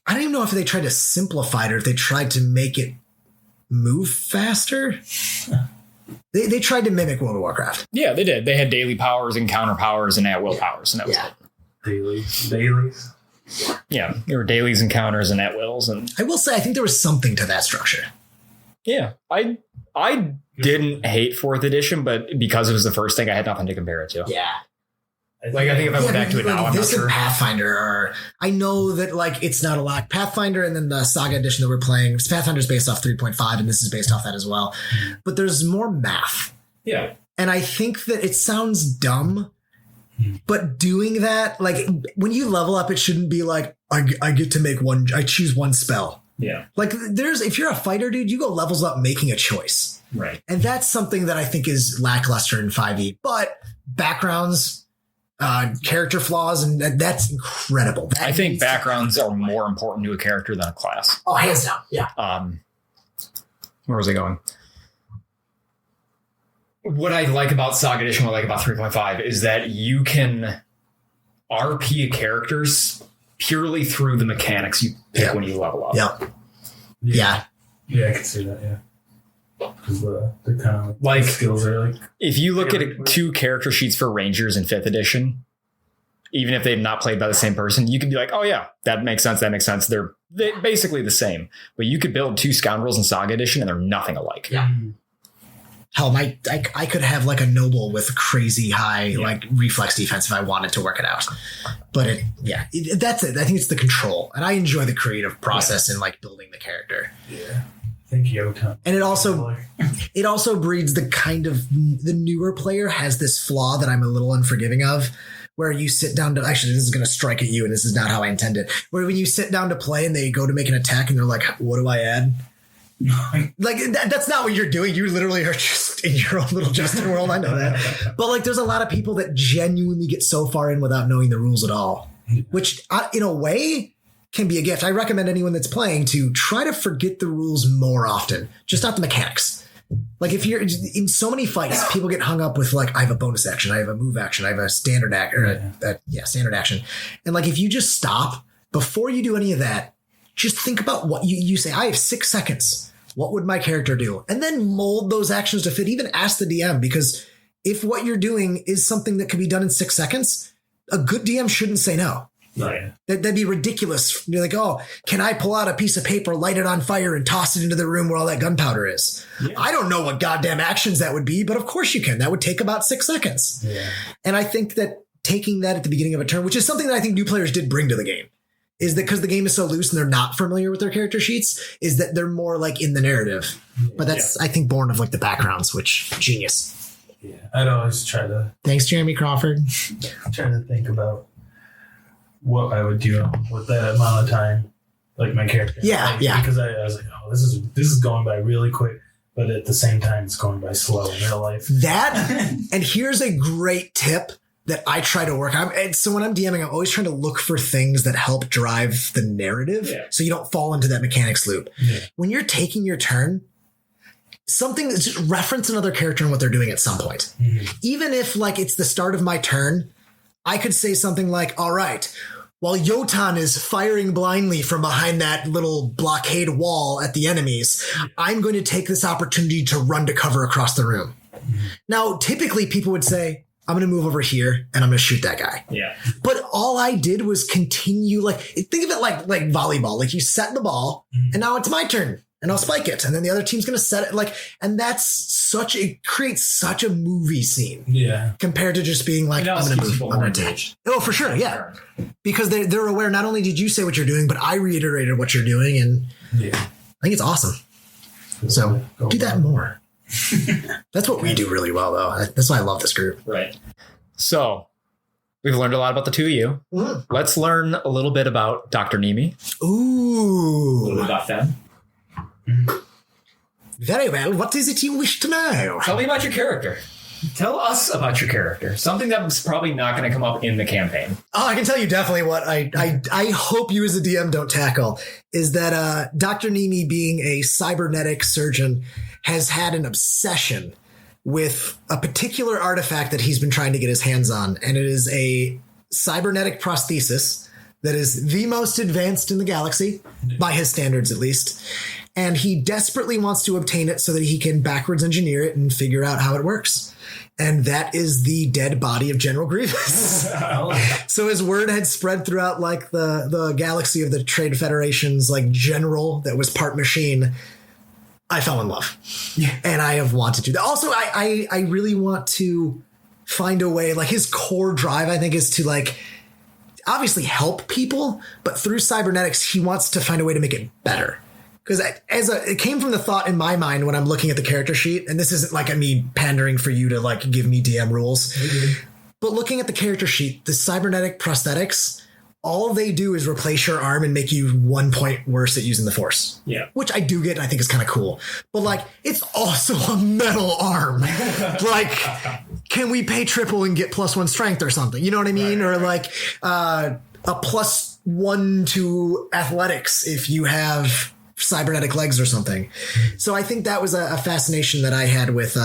I don't even know if they tried to simplify it or if they tried to make it move faster. They tried to mimic World of Warcraft. Yeah, they did. They had daily powers and counter powers and at will powers, and that was it. Dailies. Yeah, there were dailies and counters and at wills, and I will say I think there was something to that structure. Yeah, I didn't hate 4th edition, but because it was the first thing, I had nothing to compare it to. Yeah. Like, I think if I went back to it now, I'm not this sure. and Pathfinder are, I know that like it's not a lot. Pathfinder and then the Saga edition that we're playing, Pathfinder's based off 3.5 and this is based off that as well. But there's more math. Yeah. And I think that it sounds dumb, but doing that, like when you level up, it shouldn't be like, I get to make I choose one spell. Yeah. Like if you're a fighter, dude, you go levels up making a choice. Right. And that's something that I think is lackluster in 5e, but backgrounds, character flaws, and that's incredible. I think backgrounds are more important to a character than a class. Oh, hands down. Yeah. Where was I going? What I like about Saga Edition, what I like about 3.5 is that you can RP characters purely through the mechanics you pick when you level up. Yeah. Yeah, I can see that, yeah. Because the kind of like skills are like, if you look at 2 character sheets for Rangers in 5th edition, even if they've not played by the same person, you could be like, oh yeah, that makes sense. They're basically the same, but you could build 2 Scoundrels in Saga edition and they're nothing alike. Yeah. Hell, I could have like a noble with crazy high like reflex defense if I wanted to work it out. But that's it. I think it's the control, and I enjoy the creative process in like building the character. Yeah. Thank you, Yotan. And it also breeds the kind of the newer player has this flaw that I'm a little unforgiving of, where you sit down to actually this is going to strike at you, and this is not how I intended. Where when you sit down to play and they go to make an attack and they're like, "What do I add?" Like that's not what you're doing. You literally are just in your own little Justin world. I know that, but like there's a lot of people that genuinely get so far in without knowing the rules at all, which in a way can be a gift. I recommend anyone that's playing to try to forget the rules more often, just not the mechanics. Like if you're in so many fights, people get hung up with like, I have a bonus action, I have a move action, I have a standard standard action. And like, if you just stop before you do any of that, just think about what you say. I have 6 seconds. What would my character do? And then mold those actions to fit. Even ask the DM, because if what you're doing is something that could be done in 6 seconds, a good DM shouldn't say no. Right. That'd be ridiculous. You're like, oh, can I pull out a piece of paper, light it on fire, and toss it into the room where all that gunpowder is? Yeah. I don't know what goddamn actions that would be, but of course you can. That would take about 6 seconds. Yeah. And I think that taking that at the beginning of a turn, which is something that I think new players did bring to the game, is that because the game is so loose and they're not familiar with their character sheets, is that they're more like in the narrative. But that's, I think, born of like the backgrounds, which genius. Yeah. I'd always try to. Thanks, Jeremy Crawford. Try to think about what I would do with that amount of time, like my character. Yeah, Because I was like, oh, this is going by really quick, but at the same time, it's going by slow in real life. That, and here's a great tip that I try to work on. And so when I'm DMing, I'm always trying to look for things that help drive the narrative, so you don't fall into that mechanics loop. Yeah. When you're taking your turn, something that's just reference another character and what they're doing at some point. Mm-hmm. Even if like it's the start of my turn, I could say something like, all right, while Yotan is firing blindly from behind that little blockade wall at the enemies, I'm going to take this opportunity to run to cover across the room. Mm-hmm. Now, typically people would say, I'm going to move over here and I'm going to shoot that guy. Yeah. But all I did was continue, like, think of it like volleyball. Like you set the ball and now it's my turn and I'll spike it. And then the other team's going to set it, like, and it creates such a movie scene. Yeah. Compared to just being like, I'm going to move, I'm going to attach. Oh, for sure. Yeah. Because they're aware, not only did you say what you're doing, but I reiterated what you're doing. And I think it's awesome. So do that more. That's what we do really well, though. That's why I love this group. Right. So we've learned a lot about the two of you. Mm-hmm. Let's learn a little bit about Dr. Nimi. Ooh. A little bit about them. Very well. What is it you wish to know? Tell me about your character. Tell us about your character. Something that's probably not going to come up in the campaign. Oh, I can tell you definitely what I hope you as a DM don't tackle is that Dr. Nimi, being a cybernetic surgeon, has had an obsession with a particular artifact that he's been trying to get his hands on. And it is a cybernetic prosthesis that is the most advanced in the galaxy, by his standards at least. And he desperately wants to obtain it so that he can backwards engineer it and figure out how it works. And that is the dead body of General Grievous. So his word had spread throughout like the galaxy of the Trade Federation's like general that was part machine. I fell in love. Yeah. And I have wanted to. Also, I really want to find a way, like his core drive, I think, is to like obviously help people, but through cybernetics, he wants to find a way to make it better. Because it came from the thought in my mind when I'm looking at the character sheet, and this isn't like me pandering for you to like give me DM rules, but looking at the character sheet, the cybernetic prosthetics, all they do is replace your arm and make you 1 point worse at using the force. Yeah. Which I do get and I think is kind of cool. But like, it's also a metal arm. Like, can we pay triple and get +1 strength or something? You know what I mean? Or like a +1 to athletics if you have cybernetic legs or something. So I think that was a fascination that I had with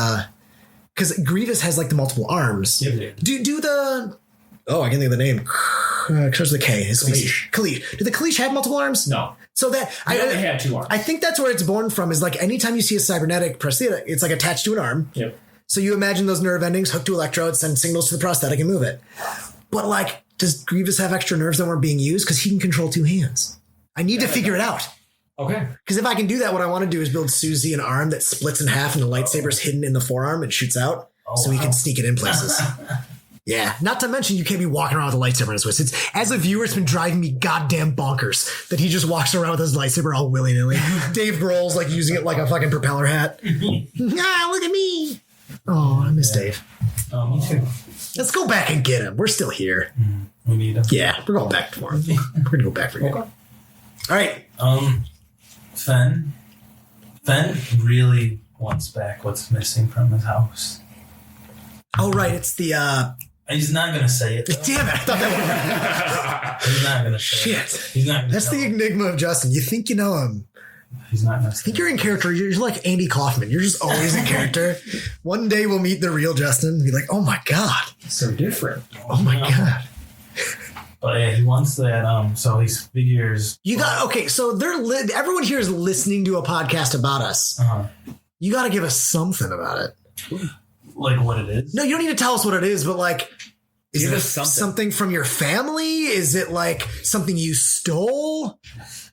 because Grievous has like the multiple arms. Yeah. Do the I can think of the name. Because the K is Kalish. Do the Kalish have multiple arms? No. So that I only had 2 arms. I think that's where it's born from. Is like anytime you see a cybernetic prosthetic, it's like attached to an arm. Yep. So you imagine those nerve endings hooked to electrodes, send signals to the prosthetic, and move it. But like, does Grievous have extra nerves that weren't being used? Because he can control 2 hands. I need to figure it out. Okay. Because if I can do that, what I want to do is build Susie an arm that splits in half and the lightsaber's hidden in the forearm and shoots out, so he can sneak it in places. Yeah. Not to mention you can't be walking around with a lightsaber in his wrist. It's, as a viewer, it's been driving me goddamn bonkers that he just walks around with his lightsaber all willy-nilly. Dave Grohl's like using it like a fucking propeller hat. Look at me. Oh, I miss Dave. Me too. Let's go back and get him. We're still here. We need him. Yeah, we're going back for him. We're going to go back for him. Okay. All right. Fen really wants back what's missing from his house. Oh, right. It's the... He's not going to say it, though. Damn it. I thought that He's not going to say it. Shit. He's not going to That's the enigma of Justin. You think you know him. He's not going to I think you're in character. You're like Andy Kaufman. You're just always in character. One day we'll meet the real Justin and be like, oh my God. So different. Oh my God. But yeah, he wants that. So he figures. You got, okay. So everyone here is listening to a podcast about us. You got to give us something about it. Like what it is? No, you don't need to tell us what it is, but like, is Give it us something. something from your family? Is it like something you stole?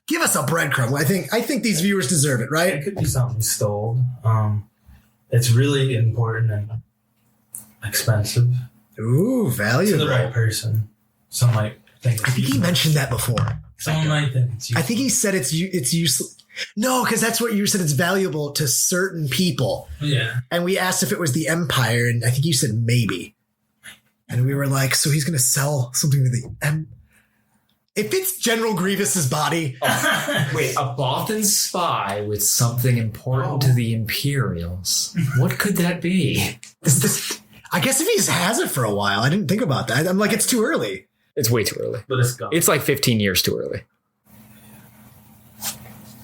Give us a breadcrumb. I think these viewers deserve it, right? It could be something stole. It's really important and expensive. Ooh, valuable. To the right person. Some might think it's I think he mentioned that before. Someone might think it's useful. I think he said it's useless. No, because that's what you said. It's valuable to certain people. Yeah. And we asked if it was the Empire, and I think you said maybe. And we were like, so he's going to sell something to the If it's General Grievous's body. Wait, a Bothan spy with something important to the Imperials. What could that be? I guess if he has it for a while. I didn't think about that. I'm like, it's too early. It's way too early. But it's gone. It's like 15 years too early.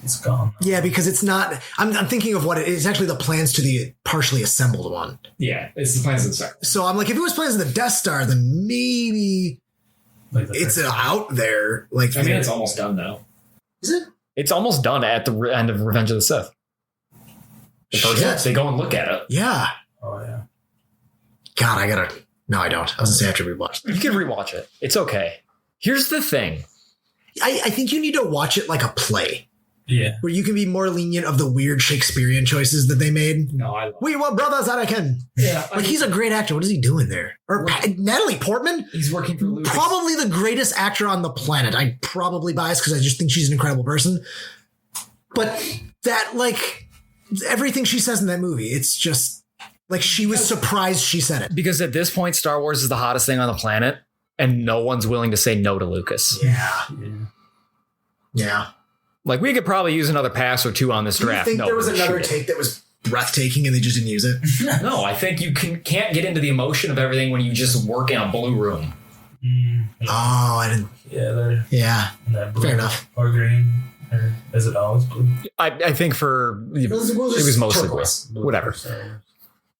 It's gone. Yeah, because it's not. I'm thinking of what it is. Actually, the plans to the partially assembled one. Yeah, it's the plans of the Star. So I'm like, if it was plans of the Death Star, then maybe like it's out there. Like, I mean, it's almost done though. Is it? It's almost done at the end of Revenge of the Sith. The first one, they go and look at it. Yeah. Oh yeah. God, I gotta. No, I don't. I was gonna say I have to rewatch. You can rewatch it. It's okay. Here's the thing. I think you need to watch it like a play. Yeah. Where you can be more lenient of the weird Shakespearean choices that they made. No, I love We were brothers Anakin. Yeah. Like, he's a great actor. What is he doing there? Or Natalie Portman? He's working for Lucas. Probably the greatest actor on the planet. I'm probably biased because I just think she's an incredible person. But that, like, everything she says in that movie, it's just, like, she was surprised she said it. Because at this point, Star Wars is the hottest thing on the planet, and no one's willing to say no to Lucas. Yeah. Like, we could probably use another pass or two on this draft. Do you think there was we're another shooting. take that was breathtaking and they just didn't use it? No, I think you can't get into the emotion of everything when you just work in a blue room. Oh, I didn't. Yeah, that blue fair enough. Or green, or is it always blue? I think it was mostly blue. Whatever.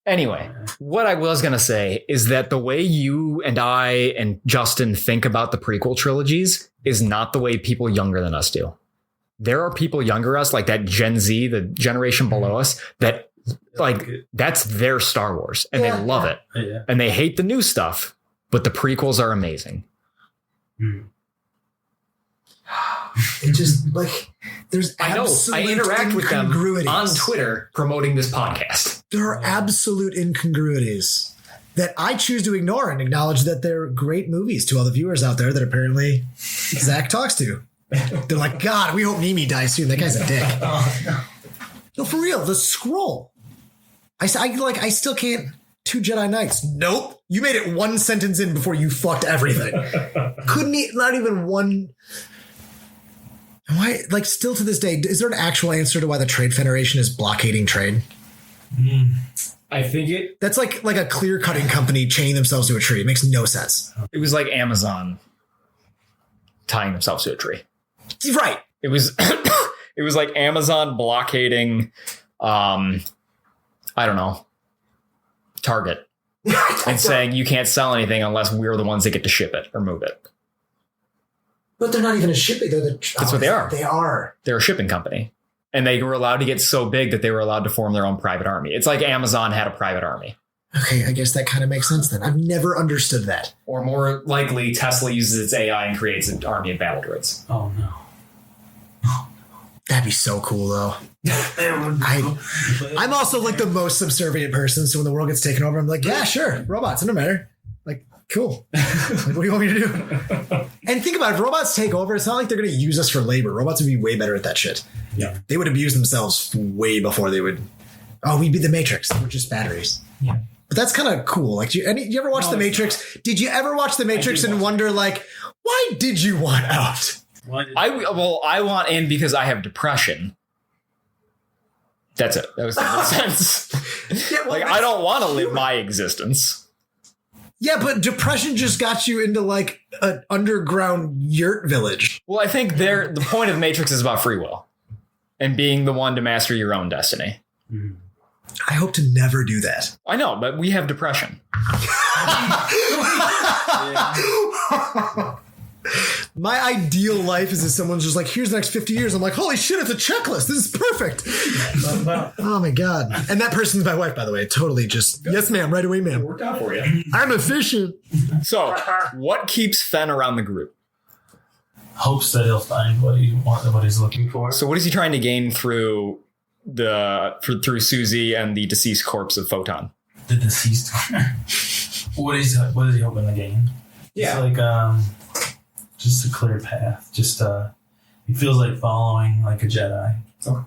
Anyway, what I was going to say is that the way you and I and Justin think about the prequel trilogies is not the way people younger than us do. There are people younger us, like that Gen Z, the generation below us, that like that's their Star Wars and they love it. Yeah. And they hate the new stuff, but the prequels are amazing. It just like there's I interact with them on Twitter promoting this podcast. There are absolute incongruities that I choose to ignore and acknowledge that they're great movies to all the viewers out there that apparently Zakk talks to. They're like, God, we hope Nimi dies soon. That guy's a dick. No, for real. The scroll. I still can't. 2 Jedi Knights. Nope. You made it one sentence in before you fucked everything. Not even one. Why? Like, still to this day, is there an actual answer to why the Trade Federation is blockading trade? I think that's like a clear cutting company chaining themselves to a tree. It makes no sense. It was like Amazon tying themselves to a tree. Right. It was it was like Amazon blockading I don't know, Target and saying you can't sell anything unless we're the ones that get to ship it or move it. But they're not even a shipping. That's what they are. They are. They're a shipping company. And they were allowed to get so big that they were allowed to form their own private army. It's like Amazon had a private army. Okay, I guess that kind of makes sense then. I've never understood that. Or more likely, Tesla uses its AI and creates an army of battle droids. Oh, no. That'd be so cool, though. I'm also like the most subservient person, so when the world gets taken over, I'm like, yeah, sure, robots, it doesn't matter. Like, cool. Like, what do you want me to do? And think about it, if robots take over, it's not like they're going to use us for labor. Robots would be way better at that shit. Yeah. They would abuse themselves way before they would. Oh, we'd be the Matrix. We're just batteries. Yeah. But that's kind of cool. Like, you ever watch The Matrix? Did you ever watch The Matrix and wonder, like, why did you want out? I want in because I have depression. That's it. That was the sense. Yeah, well, I don't want to live my existence. Yeah, but depression just got you into like an underground yurt village. Well, I think the point of Matrix is about free will and being the one to master your own destiny. I hope to never do that. I know, but we have depression. My ideal life is if someone's just like, here's the next 50 years. I'm like, holy shit, it's a checklist. This is perfect. Oh my God. And that person's my wife, by the way. Totally just, yes, ma'am. Right away, ma'am. It worked out for you. I'm efficient. So what keeps Fen around the group? Hopes that he'll find what he's looking for. So what is he trying to gain through through Susie and the deceased corpse of Photon? The deceased. What is he hoping to gain? Yeah. It's like just a clear path. Just he feels like following like a Jedi. Oh.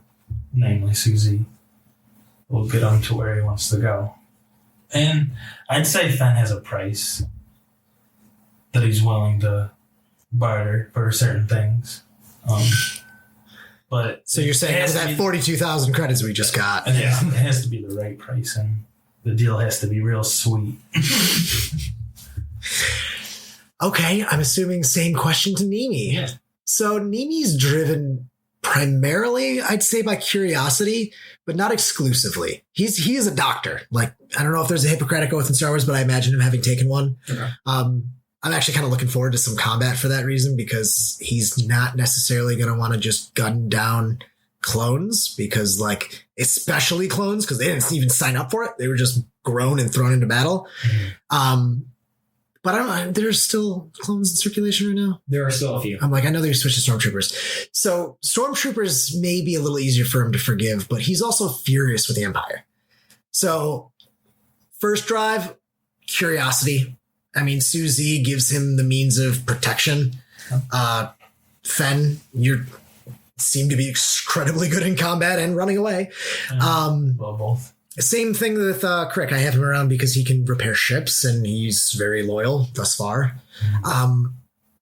Namely Susie. Will get him to where he wants to go. And I'd say Fen has a price that he's willing to barter for certain things. But so you're saying that 42,000 credits we just got. Yeah, it has to be the right price and the deal has to be real sweet. Okay, I'm assuming same question to Nimi. Yeah. So Nimi's driven primarily, I'd say, by curiosity, but not exclusively. He is a doctor. Like, I don't know if there's a Hippocratic Oath in Star Wars, but I imagine him having taken one. Okay. I'm actually kind of looking forward to some combat for that reason, because he's not necessarily going to want to just gun down clones, because like, especially clones, because they didn't even sign up for it. They were just grown and thrown into battle. Mm-hmm. But I don't know, there's still clones in circulation right now. There are still a few. I'm like, I know they switched to Stormtroopers. So Stormtroopers may be a little easier for him to forgive, but he's also furious with the Empire. So first drive, curiosity. I mean, Susie gives him the means of protection. Fen, you seem to be incredibly good in combat and running away. Well, both. Same thing with Crick. I have him around because he can repair ships and he's very loyal thus far.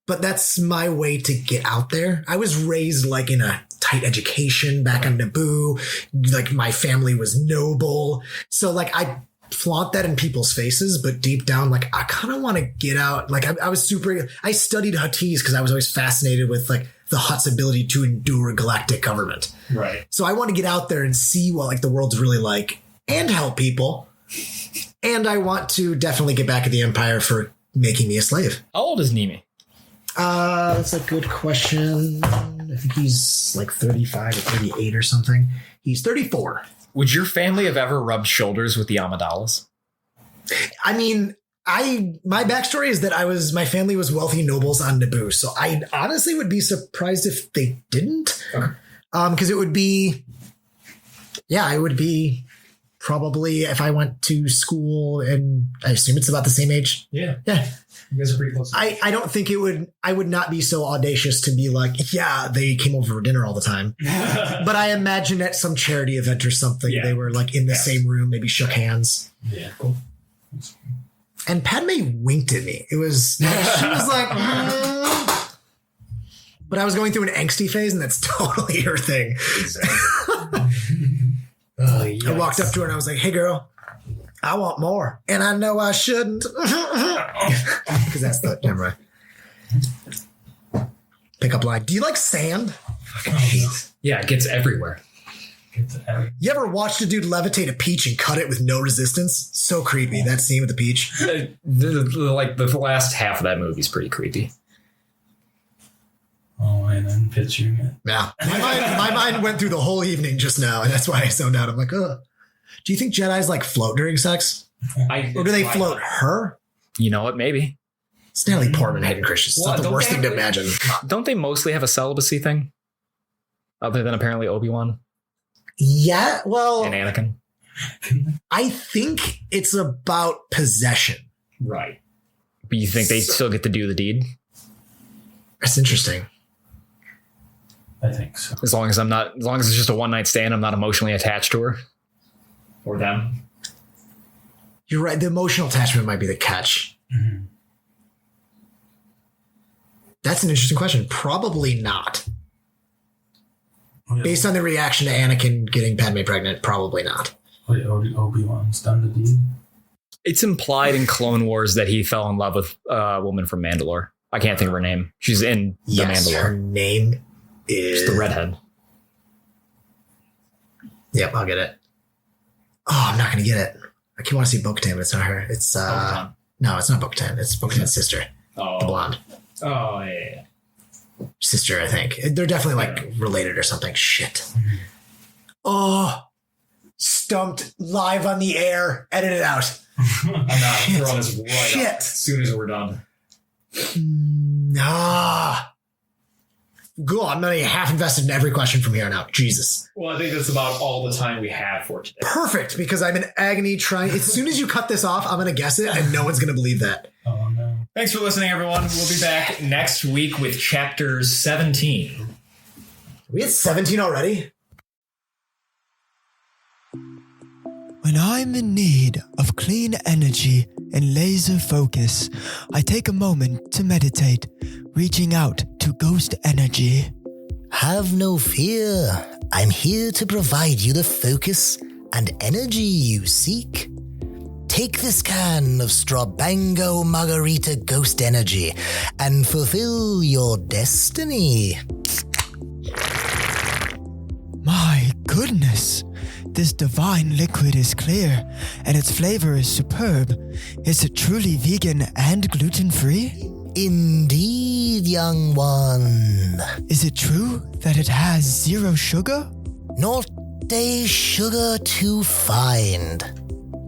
But that's my way to get out there. I was raised like in a tight education back on Naboo. Like my family was noble. So like I flaunt that in people's faces, but deep down, like I kind of want to get out. Like I studied Huttese because I was always fascinated with like the Hutt's ability to endure galactic government. Right. So I want to get out there and see what like the world's really like and help people. And I want to definitely get back at the Empire for making me a slave. How old is Nimi? That's a good question. I think he's like 35 or 38 or something. He's 34. Would your family have ever rubbed shoulders with the Amidala's? I mean, my backstory is that my family was wealthy nobles on Naboo, so I honestly would be surprised if they didn't. Okay. Because it would be probably if I went to school, and I assume it's about the same age. Yeah. Yeah. You guys are pretty close. I don't think I would not be so audacious to be like, yeah, they came over for dinner all the time. But I imagine at some charity event or something, they were like in the same room, maybe shook hands. Yeah, cool. And Padme winked at me. It was, she was like, but I was going through an angsty phase, and that's totally her thing. Yes. I walked up to her and I was like, hey girl, I want more. And I know I shouldn't. Because that's the camera. Pickup line. Do you like sand? Fucking hate. Yeah, it gets everywhere. You ever watched a dude levitate a peach and cut it with no resistance? So creepy. That scene with the peach. The last half of that movie is pretty creepy. Oh, and I'm picturing it. Yeah. My mind went through the whole evening just now, and that's why I zoned out. I'm like, ugh. Do you think Jedis like float during sex? Or do they float her? You know what? Maybe. It's Natalie Portman, Hayden Christensen. It's not the worst thing to imagine. Don't they mostly have a celibacy thing? Other than apparently Obi-Wan? Yeah, well. And Anakin? I think it's about possession. Right. But you think they still get to do the deed? That's interesting. I think so. As long as it's just a one-night stand, I'm not emotionally attached to her. Or them. You're right. The emotional attachment might be the catch. Mm-hmm. That's an interesting question. Probably not. Oh, yeah. Based on the reaction to Anakin getting Padme pregnant, probably not. Wait, Obi-Wan's done the deed? It's implied in Clone Wars that he fell in love with a woman from Mandalore. I can't think of her name. She's in the Mandalore. Her name is... She's the redhead. Yep, I'll get it. Oh, I'm not going to get it. I keep want to see Bo-Katan, but it's not her. It's, no, it's not Bo-Katan. It's Bo-Katan's sister. Oh. The blonde. Oh, yeah. Sister, I think. They're definitely like related or something. Shit. Mm-hmm. Oh, stumped live on the air. Edit it out. I'm not throwing this right Shit. up as soon as we're done. Cool. I'm not even half invested in every question from here on out. Jesus. Well, I think that's about all the time we have for today. Perfect, because I'm in agony trying. As soon as you cut this off, I'm going to guess it, and no one's going to believe that. Oh, no. Thanks for listening, everyone. We'll be back next week with chapter 17. We had 17 already? When I'm in need of clean energy and laser focus, I take a moment to meditate, reaching out to ghost energy. Have no fear. I'm here to provide you the focus and energy you seek. Take this can of Strabango Margarita Ghost Energy and fulfill your destiny. My goodness, this divine liquid is clear and its flavor is superb. Is it truly vegan and gluten-free? Indeed, young one. Is it true that it has 0 sugar? Not a sugar to find.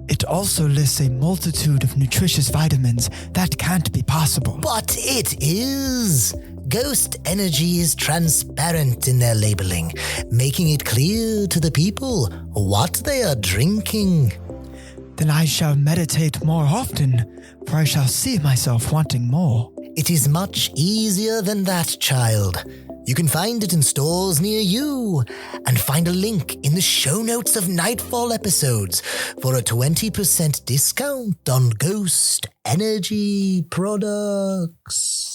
It also lists a multitude of nutritious vitamins. That can't be possible. But it is. Ghost Energy is transparent in their labeling, making it clear to the people what they are drinking. Then I shall meditate more often, for I shall see myself wanting more. It is much easier than that, child. You can find it in stores near you, and find a link in the show notes of Nightfall episodes for a 20% discount on Ghost Energy products.